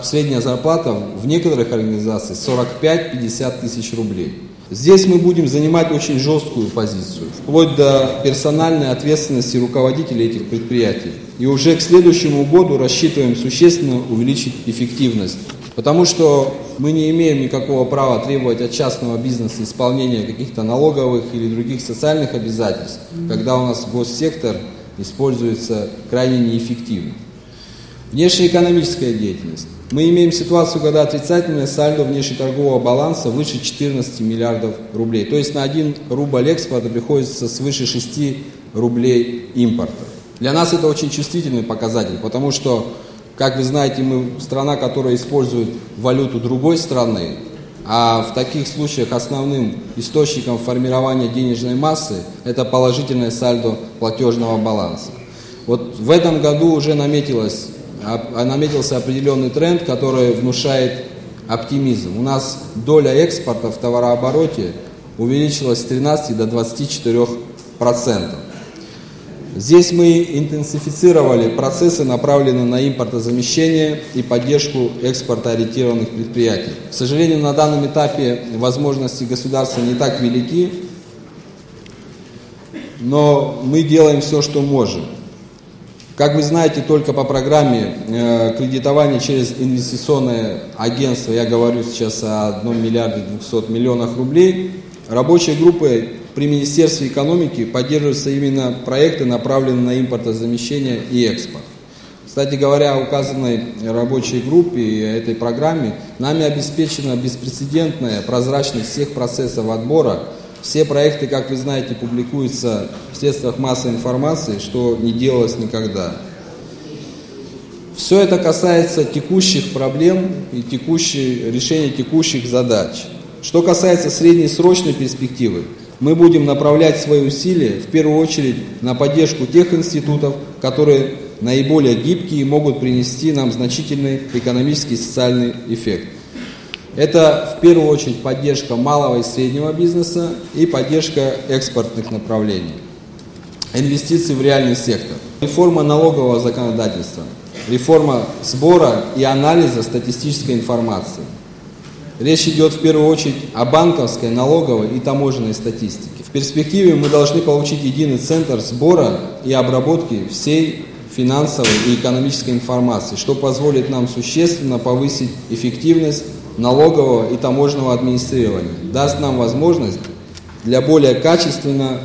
средняя зарплата в некоторых организациях 45-50 тысяч рублей. Здесь мы будем занимать очень жесткую позицию, вплоть до персональной ответственности руководителей этих предприятий. И уже к следующему году рассчитываем существенно увеличить эффективность. Потому что мы не имеем никакого права требовать от частного бизнеса исполнения каких-то налоговых или других социальных обязательств, когда у нас госсектор используется крайне неэффективно. Внешнеэкономическая деятельность. Мы имеем ситуацию, когда отрицательное сальдо внешнеторгового баланса выше 14 миллиардов рублей. То есть на 1 рубль экспорта приходится свыше 6 рублей импорта. Для нас это очень чувствительный показатель, потому что, как вы знаете, мы страна, которая использует валюту другой страны, а в таких случаях основным источником формирования денежной массы это положительное сальдо платежного баланса. Вот в этом году уже наметилась наметился определенный тренд, который внушает оптимизм. У нас доля экспорта в товарообороте увеличилась с 13 до 24%. Здесь мы интенсифицировали процессы, направленные на импортозамещение и поддержку экспортоориентированных предприятий. К сожалению, на данном этапе возможности государства не так велики, но мы делаем все, что можем. Как вы знаете, только по программе кредитования через инвестиционное агентство, я говорю сейчас о 1 миллиарде 200 миллионах рублей, рабочей группой при Министерстве экономики поддерживаются именно проекты, направленные на импортозамещение и экспорт. Кстати говоря, указанной рабочей группе и этой программе нами обеспечена беспрецедентная прозрачность всех процессов отбора. Все проекты, как вы знаете, публикуются в средствах массовой информации, что не делалось никогда. Все это касается текущих проблем и решения текущих задач. Что касается среднесрочной перспективы, мы будем направлять свои усилия в первую очередь на поддержку тех институтов, которые наиболее гибкие и могут принести нам значительный экономический и социальный эффект. Это в первую очередь поддержка малого и среднего бизнеса и поддержка экспортных направлений, инвестиции в реальный сектор, реформа налогового законодательства, реформа сбора и анализа статистической информации. Речь идет в первую очередь о банковской, налоговой и таможенной статистике. В перспективе мы должны получить единый центр сбора и обработки всей финансовой и экономической информации, что позволит нам существенно повысить эффективность налогового и таможенного администрирования, даст нам возможность для более качественного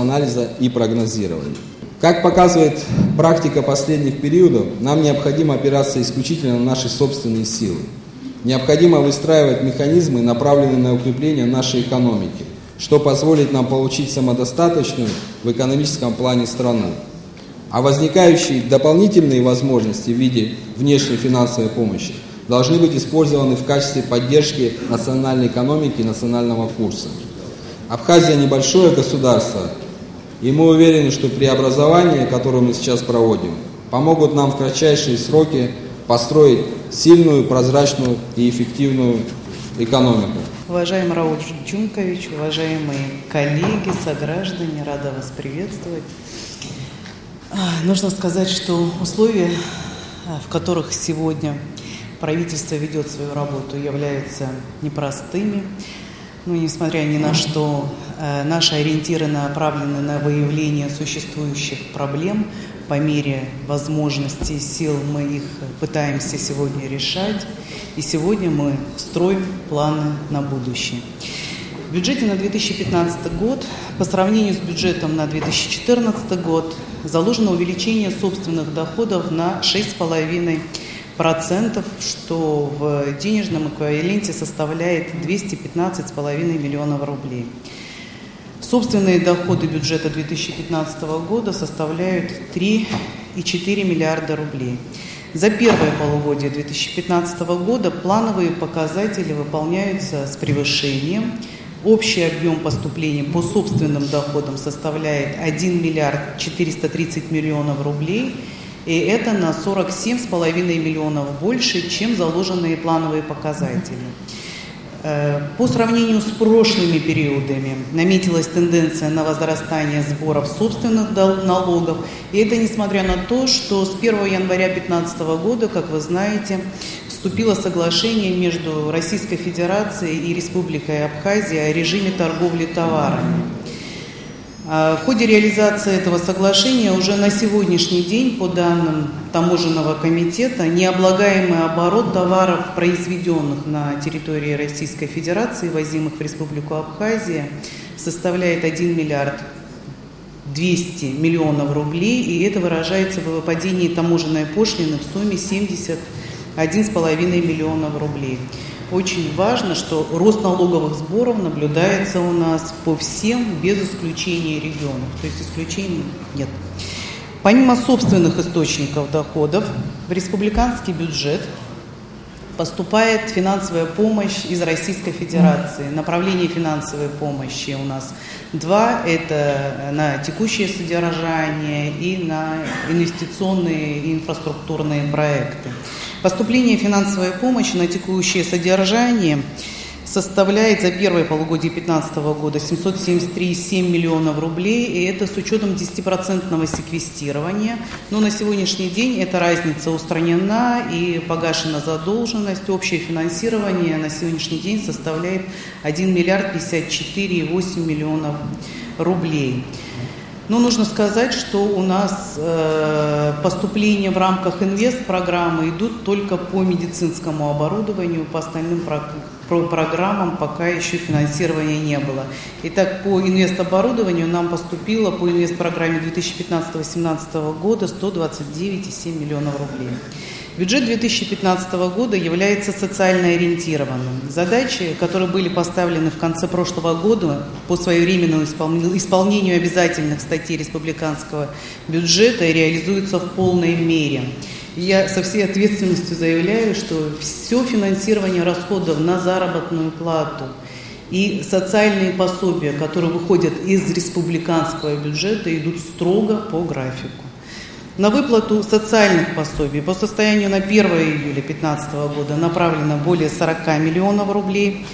анализа и прогнозирования. Как показывает практика последних периодов, нам необходимо опираться исключительно на наши собственные силы. Необходимо выстраивать механизмы, направленные на укрепление нашей экономики, что позволит нам получить самодостаточную в экономическом плане страну. А возникающие дополнительные возможности в виде внешней финансовой помощи должны быть использованы в качестве поддержки национальной экономики и национального курса. Абхазия небольшое государство, и мы уверены, что преобразования, которые мы сейчас проводим, помогут нам в кратчайшие сроки построить сильную, прозрачную и эффективную экономику. Уважаемый Рауль Джункович, уважаемые коллеги, сограждане, рада вас приветствовать. Нужно сказать, что условия, в которых сегодня правительство ведет свою работу, являются непростыми. Но, несмотря ни на что, наши ориентиры направлены на выявление существующих проблем. По мере возможностей, сил мы их пытаемся сегодня решать. И сегодня мы строим планы на будущее. В бюджете на 2015 год по сравнению с бюджетом на 2014 год заложено увеличение собственных доходов на 6,5%, что в денежном эквиваленте составляет 215,5 миллионов рублей. Собственные доходы бюджета 2015 года составляют 3,4 миллиарда рублей. За первое полугодие 2015 года плановые показатели выполняются с превышением. Общий объем поступлений по собственным доходам составляет 1 миллиард 430 миллионов рублей. И это на 47,5 миллионов больше, чем заложенные плановые показатели. По сравнению с прошлыми периодами наметилась тенденция на возрастание сборов собственных налогов. И это несмотря на то, что с 1 января 2015 года, как вы знаете, вступило соглашение между Российской Федерацией и Республикой Абхазия о режиме торговли товарами. В ходе реализации этого соглашения уже на сегодняшний день, по данным Таможенного комитета, необлагаемый оборот товаров, произведенных на территории Российской Федерации, возимых в Республику Абхазия, составляет 1 миллиард 200 миллионов рублей, и это выражается в выпадении таможенной пошлины в сумме 71,5 миллионов рублей. Очень важно, что рост налоговых сборов наблюдается у нас по всем, без исключения регионов, то есть исключений нет. Помимо собственных источников доходов, в республиканский бюджет поступает финансовая помощь из Российской Федерации. Направление финансовой помощи у нас два. Это на текущее содержание и на инвестиционные и инфраструктурные проекты. Поступление финансовой помощи на текущее содержание составляет за первое полугодие 2015 года 773,7 миллионов рублей, и это с учетом 10% секвестирования. Но на сегодняшний день эта разница устранена и погашена задолженность. Общее финансирование на сегодняшний день составляет 1 миллиард 54,8 миллионов рублей. Но нужно сказать, что у нас поступления в рамках инвестпрограммы идут только по медицинскому оборудованию, по остальным программам пока еще финансирования не было. Итак, по инвестоборудованию нам поступило по инвестпрограмме 2015-2018 года 129,7 миллионов рублей. Бюджет 2015 года является социально ориентированным. Задачи, которые были поставлены в конце прошлого года по своевременному исполнению обязательных статей республиканского бюджета, реализуются в полной мере. Я со всей ответственностью заявляю, что все финансирование расходов на заработную плату и социальные пособия, которые выходят из республиканского бюджета, идут строго по графику. На выплату социальных пособий по состоянию на 1 июля 2015 года направлено более 40 миллионов рублей.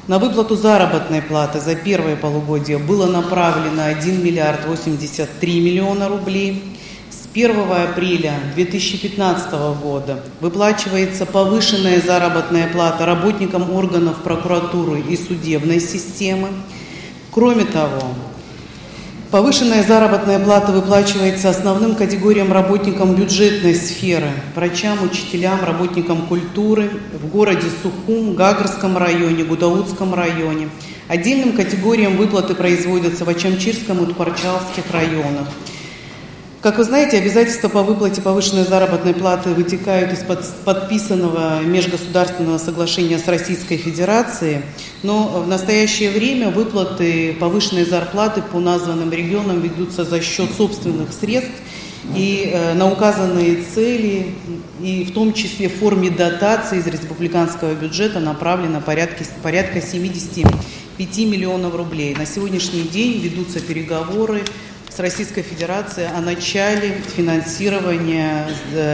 На выплату заработной платы за первое полугодие было направлено 1 миллиард 83 миллиона рублей. С 1 апреля 2015 года выплачивается повышенная заработная плата работникам органов прокуратуры и судебной системы. Кроме того, повышенная заработная плата выплачивается основным категориям работникам бюджетной сферы, врачам, учителям, работникам культуры в городе Сухум, Гагрском районе, Гудаутском районе. Отдельным категориям выплаты производятся в Ачамчирском и Тупарчалских районах. Как вы знаете, обязательства по выплате повышенной заработной платы вытекают из подписанного межгосударственного соглашения с Российской Федерацией, но в настоящее время выплаты повышенной зарплаты по названным регионам ведутся за счет собственных средств и на указанные цели, и в том числе в форме дотации из республиканского бюджета направлено порядка 75 миллионов рублей. На сегодняшний день ведутся переговоры с Российской Федерацией о начале финансирования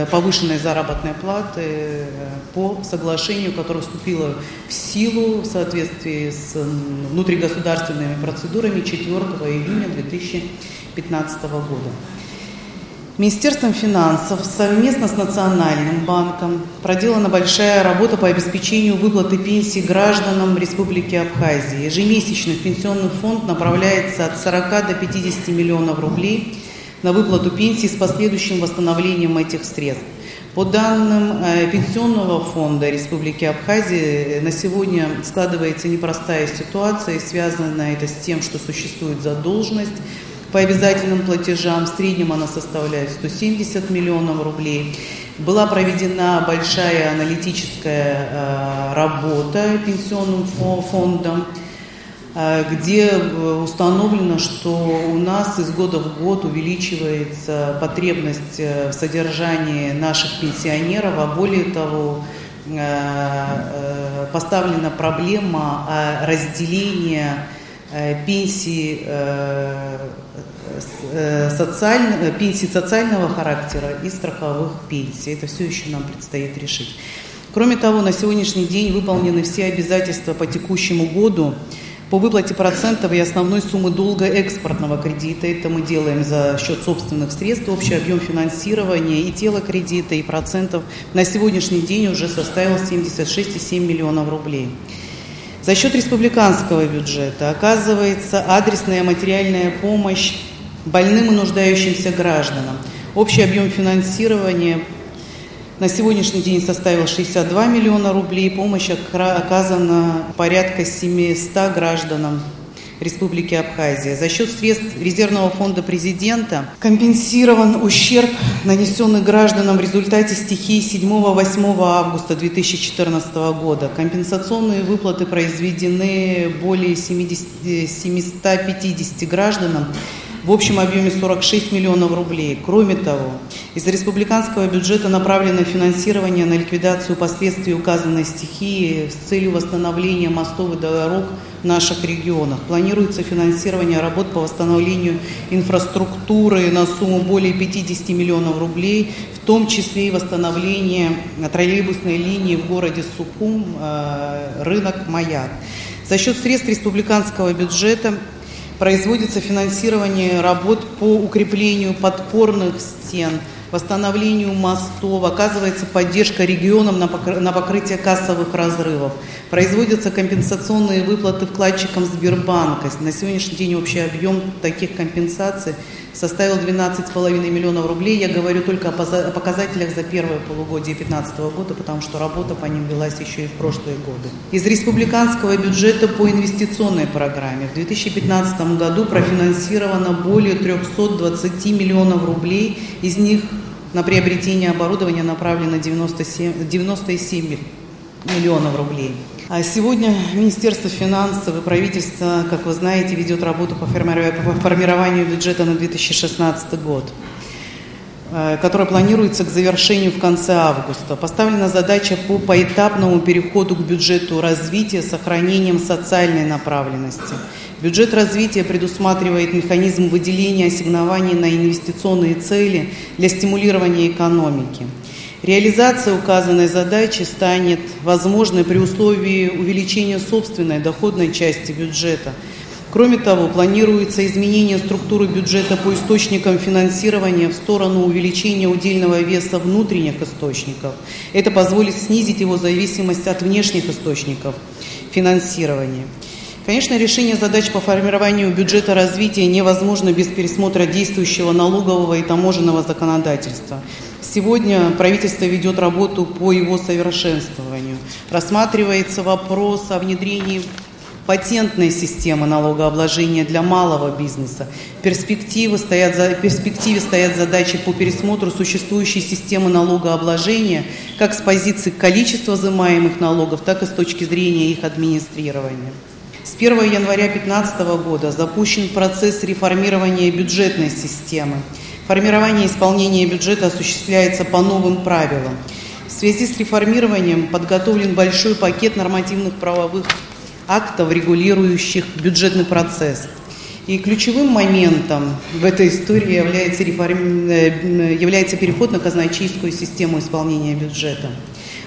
повышенной заработной платы по соглашению, которое вступило в силу в соответствии с внутригосударственными процедурами 4 июня 2015 года. Министерством финансов совместно с Национальным банком проделана большая работа по обеспечению выплаты пенсий гражданам Республики Абхазия. Ежемесячно в пенсионный фонд направляется от 40 до 50 миллионов рублей на выплату пенсий с последующим восстановлением этих средств. По данным Пенсионного фонда Республики Абхазия, на сегодня складывается непростая ситуация, и связано это с тем, что существует задолженность по обязательным платежам. В среднем она составляет 170 миллионов рублей. Была проведена большая аналитическая работа Пенсионным фондом, где установлено, что у нас из года в год увеличивается потребность в содержании наших пенсионеров, а более того, поставлена проблема разделения пенсий социального характера и страховых пенсий. Это все еще нам предстоит решить. Кроме того, на сегодняшний день выполнены все обязательства по текущему году по выплате процентов и основной суммы долга экспортного кредита. Это мы делаем за счет собственных средств. Общий объем финансирования и тела кредита, и процентов на сегодняшний день уже составил 76,7 миллионов рублей. За счет республиканского бюджета оказывается адресная материальная помощь больным и нуждающимся гражданам. Общий объем финансирования на сегодняшний день составил 62 миллиона рублей. Помощь оказана порядка 700 гражданам Республики Абхазия. За счет средств резервного фонда президента компенсирован ущерб, нанесенный гражданам в результате стихий 7-8 августа 2014 года. Компенсационные выплаты произведены более 750 гражданам, в общем объеме 46 миллионов рублей. Кроме того, из республиканского бюджета направлено финансирование на ликвидацию последствий указанной стихии с целью восстановления мостов и дорог в наших регионах. Планируется финансирование работ по восстановлению инфраструктуры на сумму более 50 миллионов рублей, в том числе и восстановление троллейбусной линии в городе Сухум, рынок Маяк. За счет средств республиканского бюджета производится финансирование работ по укреплению подпорных стен, восстановлению мостов, оказывается поддержка регионам на покрытие кассовых разрывов. Производятся компенсационные выплаты вкладчикам Сбербанка. На сегодняшний день общий объем таких компенсаций составил 12,5 миллионов рублей. Я говорю только о показателях за первое полугодие 2015 года, потому что работа по ним велась еще и в прошлые годы. Из республиканского бюджета по инвестиционной программе в 2015 году профинансировано более 320 миллионов рублей, из них на приобретение оборудования направлено 97 миллионов рублей. А сегодня Министерство финансов и правительство, как вы знаете, ведет работу по формированию бюджета на 2016 год, которая планируется к завершению в конце августа. Поставлена задача по поэтапному переходу к бюджету развития с сохранением социальной направленности. Бюджет развития предусматривает механизм выделения ассигнований на инвестиционные цели для стимулирования экономики. Реализация указанной задачи станет возможной при условии увеличения собственной доходной части бюджета. Кроме того, планируется изменение структуры бюджета по источникам финансирования в сторону увеличения удельного веса внутренних источников. Это позволит снизить его зависимость от внешних источников финансирования. Конечно, решение задач по формированию бюджета развития невозможно без пересмотра действующего налогового и таможенного законодательства. Сегодня правительство ведет работу по его совершенствованию. Рассматривается вопрос о внедрении патентной системы налогообложения для малого бизнеса. В перспективе стоят задачи по пересмотру существующей системы налогообложения как с позиции количества взимаемых налогов, так и с точки зрения их администрирования. С 1 января 2015 года запущен процесс реформирования бюджетной системы. Формирование и исполнение бюджета осуществляется по новым правилам. В связи с реформированием подготовлен большой пакет нормативных правовых актов, регулирующих бюджетный процесс. И ключевым моментом в этой истории является переход на казначейскую систему исполнения бюджета.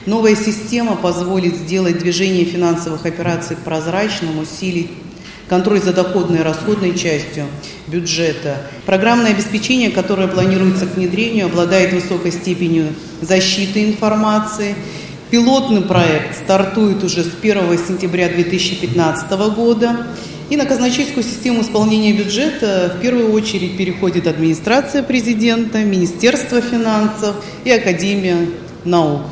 Новая система позволит сделать движение финансовых операций прозрачным, усилить контроль за доходной и расходной частью бюджета. Программное обеспечение, которое планируется к внедрению, обладает высокой степенью защиты информации. Пилотный проект стартует уже с 1 сентября 2015 года. И на казначейскую систему исполнения бюджета в первую очередь переходит администрация президента, Министерство финансов и Академия наук.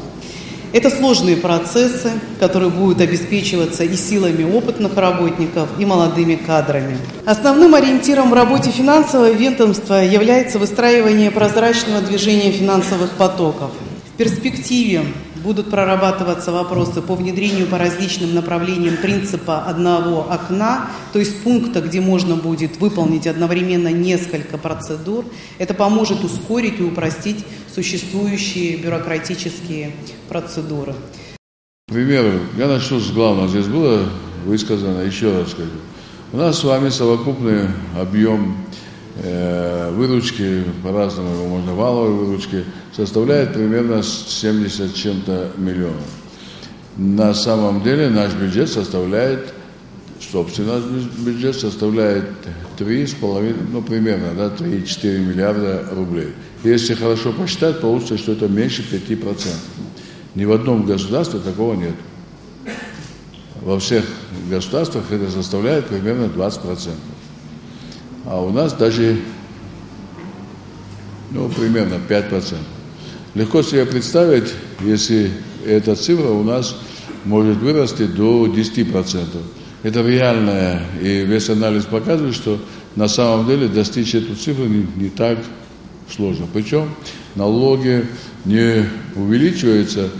Это сложные процессы, которые будут обеспечиваться и силами опытных работников, и молодыми кадрами. Основным ориентиром в работе финансового ведомства является выстраивание прозрачного движения финансовых потоков. В перспективе будут прорабатываться вопросы по внедрению по различным направлениям принципа одного окна, то есть пункта, где можно будет выполнить одновременно несколько процедур. Это поможет ускорить и упростить существующие бюрократические процедуры. К примеру, я начну с главного. Здесь было высказано, еще раз скажу. У нас с вами совокупный объем выручки, по-разному, можно валовой выручки, составляет примерно 70 чем-то миллионов. На самом деле наш бюджет составляет, собственно, бюджет составляет 3,5, примерно, 3,4 миллиарда рублей. Если хорошо посчитать, получится, что это меньше 5%. Ни в одном государстве такого нет. Во всех государствах это составляет примерно 20%. А у нас даже, примерно 5%. Легко себе представить, если эта цифра у нас может вырасти до 10%. Это реальная, и весь анализ показывает, что на самом деле достичь эту цифру не так сложно. Причем налоги не увеличиваются,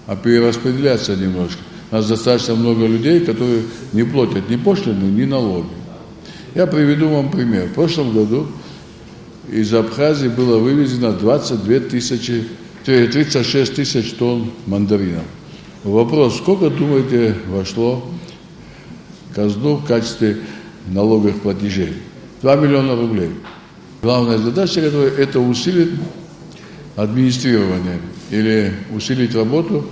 а перераспределяются немножко. У нас достаточно много людей, которые не платят ни пошлины, ни налоги. Я приведу вам пример. В прошлом году из Абхазии было вывезено 36 тысяч тонн мандаринов. Вопрос, сколько, думаете, вошло в казну в качестве налоговых платежей? 2 миллиона рублей. Главная задача, которая это усилит администрирование или усилить работу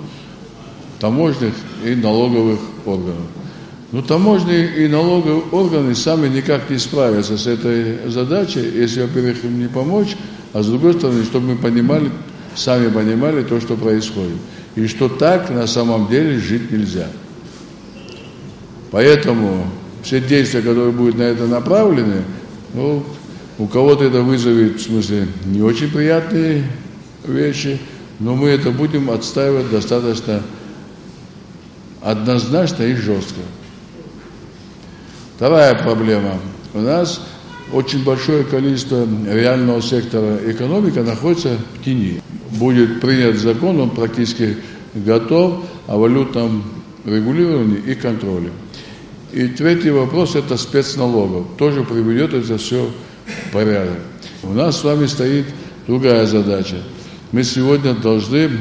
таможенных и налоговых органов. Но таможенные и налоговые органы сами никак не справятся с этой задачей, если, во-первых, им не помочь, а с другой стороны, чтобы мы понимали, сами понимали то, что происходит. И что так на самом деле жить нельзя. Поэтому все действия, которые будут на это направлены, ну, у кого-то это вызовет, в смысле, не очень приятные вещи, но мы это будем отстаивать достаточно однозначно и жестко. Вторая проблема. У нас очень большое количество реального сектора экономики находится в тени. Будет принят закон, он практически готов о валютном регулировании и контроле. И третий вопрос – это спецналогов. Тоже приведет это все в порядок. У нас с вами стоит другая задача. Мы сегодня должны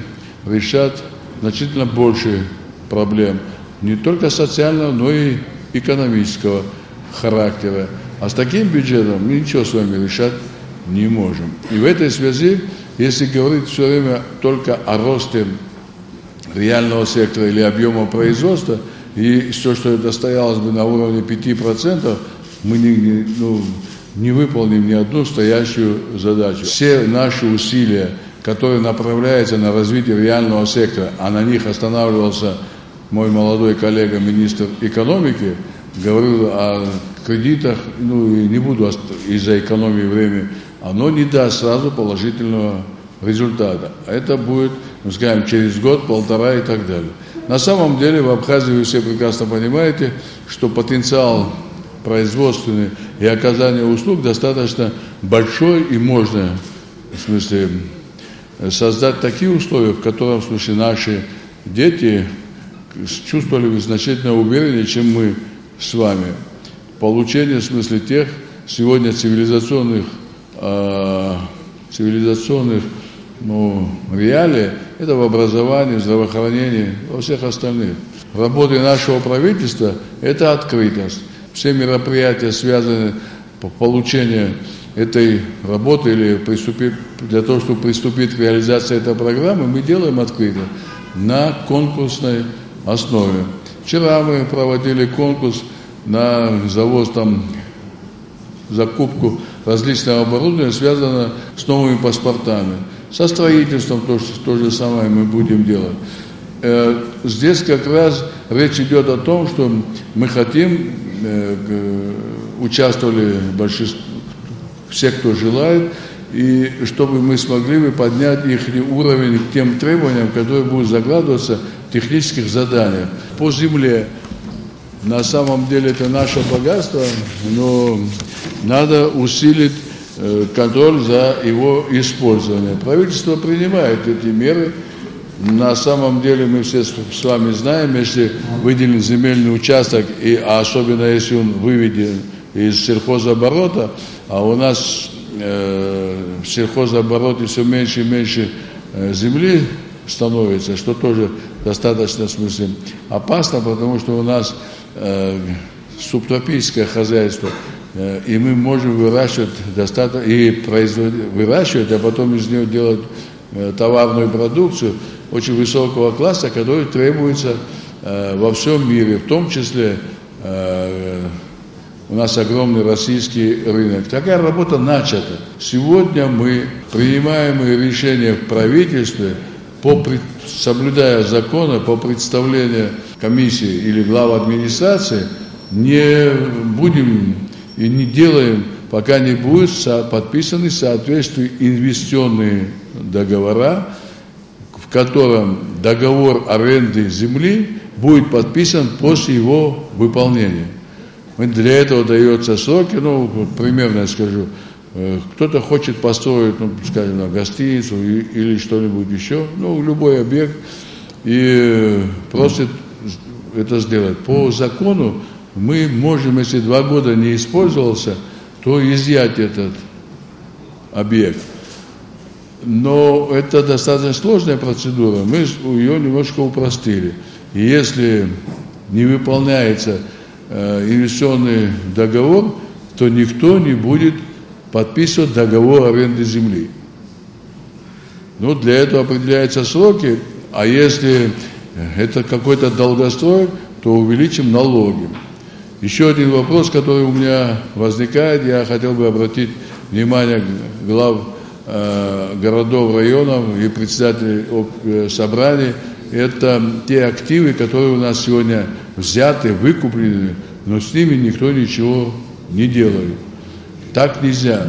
решать значительно больше проблем. Не только социального, но и экономического характера. А с таким бюджетом мы ничего с вами решать не можем. И в этой связи, если говорить все время только о росте реального сектора или объема производства, и все, что это стоялось бы на уровне 5%, мы не выполним ни одну стоящую задачу. Все наши усилия, которые направляются на развитие реального сектора, а на них останавливался мой молодой коллега, министр экономики, говорил о кредитах, и не буду из-за экономии времени, оно не даст сразу положительного результата. Это будет, скажем, через год, полтора и так далее. На самом деле в Абхазии вы все прекрасно понимаете, что потенциал производственный и оказания услуг достаточно большой, и можно, в смысле, создать такие условия, в которых, в смысле, наши дети чувствовали бы значительно увереннее, чем мы с вами. Получение, в смысле, тех сегодня цивилизационных реалий, это в образовании, в здравоохранении, во всех остальных. Работы нашего правительства – это открытость. Все мероприятия, связанные по получению этой работы или для того, чтобы приступить к реализации этой программы, мы делаем открыто на конкурсной основе. Вчера мы проводили конкурс на завоз, закупку различного оборудования, связанного с новыми паспортами. Со строительством то же самое мы будем делать. Здесь как раз речь идет о том, что мы хотим, участвовали все, кто желает, и чтобы мы смогли бы поднять их уровень к тем требованиям, которые будут закладываться в технических заданиях. По земле, на самом деле, это наше богатство, но надо усилить контроль за его использование. Правительство принимает эти меры. На самом деле мы все с вами знаем, если выделен земельный участок, а особенно если он выведен из сельхозоборота, а у нас в сельхозобороте все меньше и меньше земли становится, что тоже достаточно, в смысле, опасно, потому что у нас субтропическое хозяйство, и мы можем выращивать выращивать, а потом из нее делать товарную продукцию очень высокого класса, который требуется во всем мире, в том числе у нас огромный российский рынок. Такая работа начата. Сегодня мы принимаем решения в правительстве, соблюдая законы, по представлению комиссии или глав администрации, не будем и не делаем, пока не будут подписаны соответствующие инвестиционные договора, в котором договор аренды земли будет подписан после его выполнения. Для этого дается сроки, примерно я скажу, кто-то хочет построить, скажем, гостиницу или что-нибудь еще, любой объект, и просит это сделать. По закону мы можем, если 2 года не использовался, то изъять этот объект. Но это достаточно сложная процедура, мы ее немножко упростили. И если не выполняется инвестиционный договор, то никто не будет подписывать договор аренды земли. Ну, для этого определяются сроки, а если это какой-то долгострой, то увеличим налоги. Еще один вопрос, который у меня возникает, я хотел бы обратить внимание глав городов, районов и председателей собраний, это те активы, которые у нас сегодня взяты, выкуплены, но с ними никто ничего не делает. Так нельзя.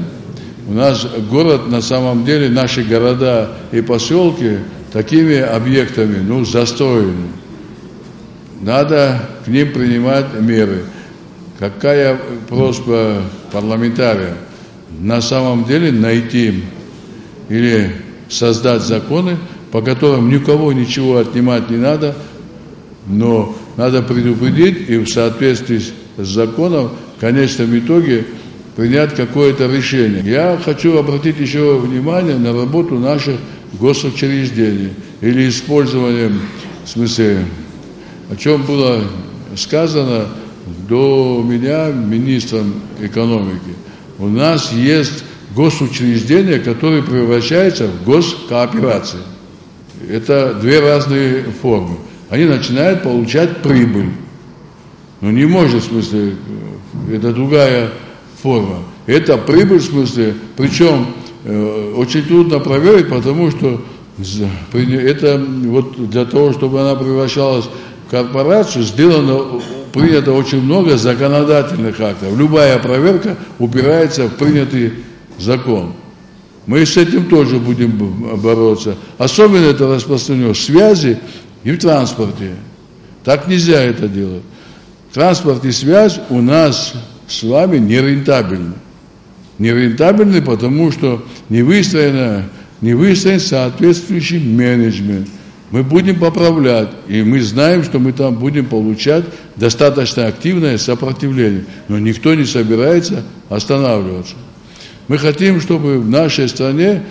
У нас город, на самом деле, наши города и поселки такими объектами, застроены. Надо к ним принимать меры. Какая просьба парламентария? На самом деле найти или создать законы, по которым никого ничего отнимать не надо, но надо предупредить и в соответствии с законом в конечном итоге принять какое-то решение. Я хочу обратить еще внимание на работу наших госучреждений или использованием, в смысле, о чем было сказано до меня министром экономики. У нас есть госучреждения, которые превращаются в госкооперации. Это 2 разные формы. Они начинают получать прибыль. Но не может, в смысле, это другая форма. Это прибыль, в смысле, причем очень трудно проверить, потому что это вот для того, чтобы она превращалась в корпорацию, принято очень много законодательных актов. Любая проверка упирается в принятый закон. Мы с этим тоже будем бороться. Особенно это распространено в связи и в транспорте. Так нельзя это делать. Транспорт и связь у нас с вами нерентабельны. Нерентабельны, потому что не выстроен соответствующий менеджмент. Мы будем поправлять, и мы знаем, что мы там будем получать достаточно активное сопротивление. Но никто не собирается останавливаться. Мы хотим, чтобы в нашей стране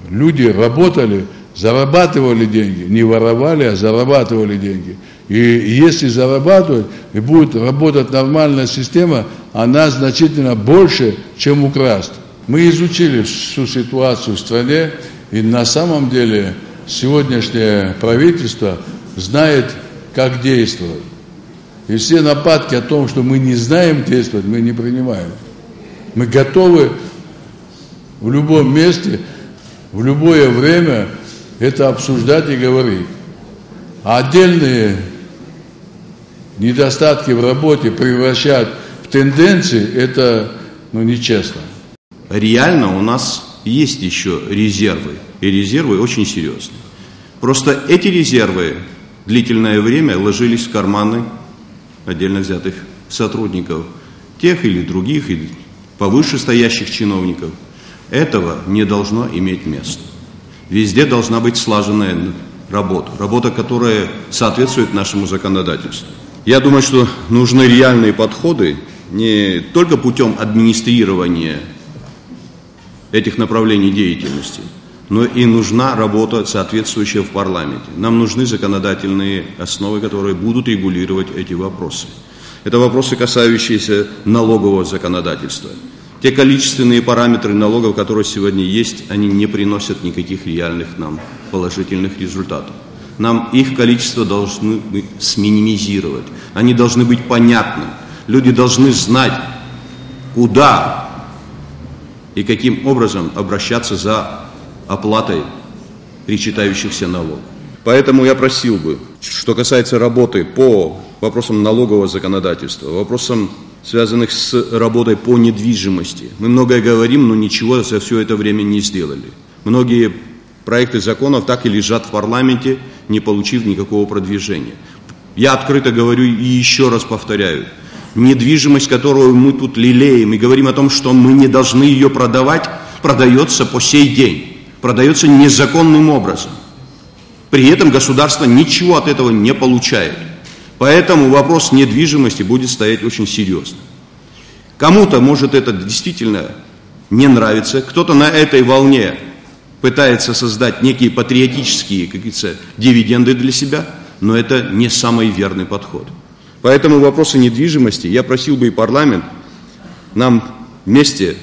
люди работали, зарабатывали деньги, не воровали, а зарабатывали деньги. И если зарабатывать, и будет работать нормальная система, она значительно больше, чем украсть. Мы изучили всю ситуацию в стране, и на самом деле сегодняшнее правительство знает, как действовать. И все нападки о том, что мы не знаем действовать, мы не принимаем. Мы готовы в любом месте, в любое время это обсуждать и говорить. А отдельные недостатки в работе превращать в тенденции, это нечестно. Реально у нас есть еще резервы, и резервы очень серьезные. Просто эти резервы длительное время ложились в карманы отдельно взятых сотрудников, тех или других, или повыше стоящих чиновников. Этого не должно иметь места. Везде должна быть слаженная работа, которая соответствует нашему законодательству. Я думаю, что нужны реальные подходы не только путем администрирования этих направлений деятельности, но и нужна работа, соответствующая в парламенте. Нам нужны законодательные основы, которые будут регулировать эти вопросы. Это вопросы, касающиеся налогового законодательства. Те количественные параметры налогов, которые сегодня есть, они не приносят никаких реальных нам положительных результатов. Нам их количество должны сминимизировать. Они должны быть понятны. Люди должны знать, куда и каким образом обращаться за оплатой причитающихся налогов. Поэтому я просил бы, что касается работы по вопросам налогового законодательства, вопросам, связанных с работой по недвижимости. Мы многое говорим, но ничего за все это время не сделали. Многие проекты законов так и лежат в парламенте, не получив никакого продвижения. Я открыто говорю и еще раз повторяю. Недвижимость, которую мы тут лелеем и говорим о том, что мы не должны ее продавать, продается по сей день. Продается незаконным образом. При этом государство ничего от этого не получает. Поэтому вопрос недвижимости будет стоять очень серьезно. Кому-то, может, это действительно не нравится, кто-то на этой волне пытается создать некие патриотические, как говорится, дивиденды для себя, но это не самый верный подход. Поэтому вопросы недвижимости, я просил бы и парламент нам вместе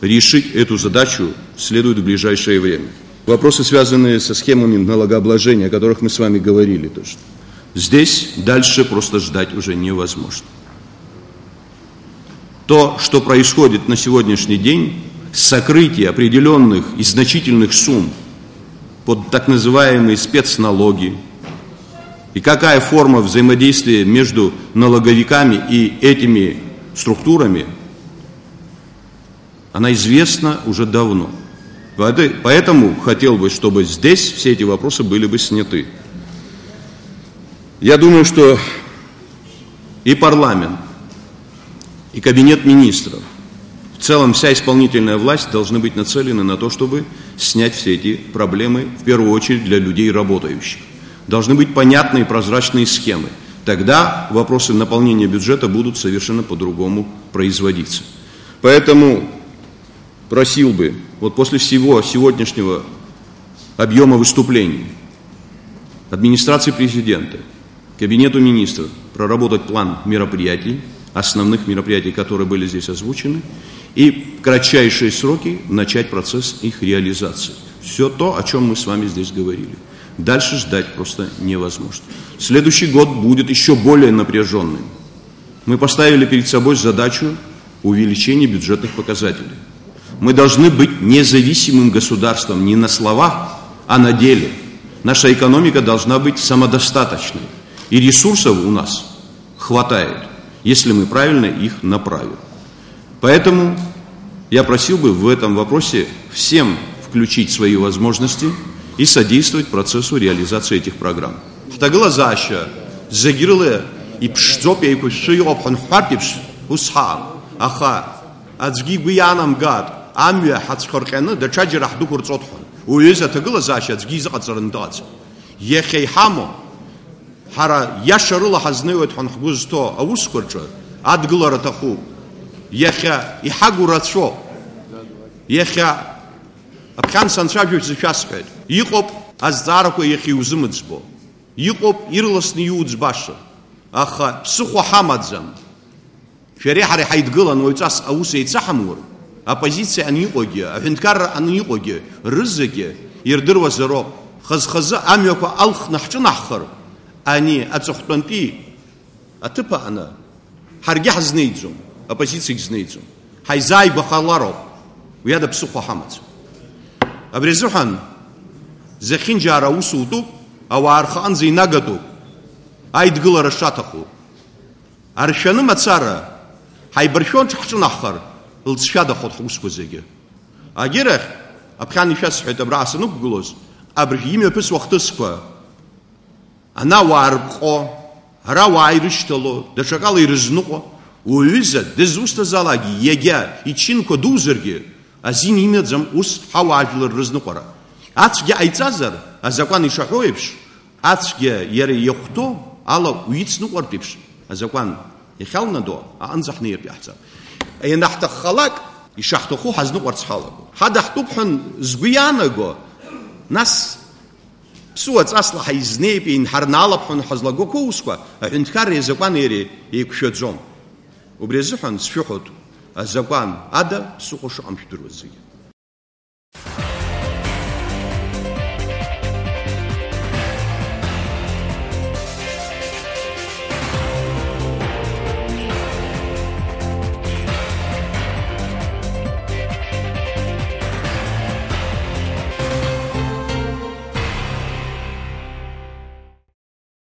решить эту задачу следует в ближайшее время. Вопросы, связанные со схемами налогообложения, о которых мы с вами говорили тоже. Здесь дальше просто ждать уже невозможно. То, что происходит на сегодняшний день, сокрытие определенных и значительных сумм под так называемые спецналоги, и какая форма взаимодействия между налоговиками и этими структурами, она известна уже давно. Поэтому хотел бы, чтобы здесь все эти вопросы были бы сняты. Я думаю, что и парламент, и кабинет министров, в целом вся исполнительная власть должны быть нацелены на то, чтобы снять все эти проблемы, в первую очередь для людей работающих. Должны быть понятные прозрачные схемы. Тогда вопросы наполнения бюджета будут совершенно по-другому производиться. Поэтому просил бы, вот после всего сегодняшнего объема выступлений, администрации президента, кабинету министров проработать план мероприятий, основных мероприятий, которые были здесь озвучены, и в кратчайшие сроки начать процесс их реализации. Все то, о чем мы с вами здесь говорили. Дальше ждать просто невозможно. Следующий год будет еще более напряженным. Мы поставили перед собой задачу увеличения бюджетных показателей. Мы должны быть независимым государством не на словах, а на деле. Наша экономика должна быть самодостаточной. И ресурсов у нас хватает, если мы правильно их направим. Поэтому я просил бы в этом вопросе всем включить свои возможности и содействовать процессу реализации этих программ. Штаглазаща, загирле и пштопе и кушию обханхартипш усха, аха, ацгигуянам гад, амья хацхоркена, да чаджирах дукурцотхон. Уеза таглазаща, ацгизацарндац. Ехей хамо, хара яшарыла хазнеует ханхгузто, аускурча, адгларатаху. Еха и хагурацо, еха Абхан санцажуч зачаскает. Иқоп аздарако ехи узымыцбо. Иқоп ирласны юуцбаша. Аха психо хамадзам. Шерехари хайдгылан ойцас аусы яйцахамур. Оппозиция аниqogi, ахинкар аниqogi, рызыки ирдырва зеро. Хазхаза амьоко алх нахчынаххыр. Они ацохтанпи атыпа ана. Харги хазнейдзум. Оппозиция гзнейдзум. Хайзай бахаларо. Уяда психо хамадзам. Абрезухан захинджара усуту, авархан зинагату, айдгыла рашатаху. Аршаны мацара, хайбаршон чахчунахар, лцшадахот хускузеге. Агирах, абхан ишас хайтабрасану гулоз, абрхимя пес вахтысква. Она варбхо, равайриштало, дашакала и рызнуко, уиза, дезуста залаги, егя, и чинко дузерги. Азин имедзам ус хаважлер рызнуқора. Ацге айцазар, а закон ишахоевш, ацге ере ехто, ала уицнуқортипш, а закон ехалнадо, а анзахне ерпяхца. Енахтахалак, ишахтоху хазнуқортсхалаго. Хадахтупхан сгуянаго, нас псуац асла хайзнепин, харналапхан хазлагоко усква, а хинткар закон ере екшедзом. Убрезухан сфюхот. Закон ада сухошу амшдурвазыги.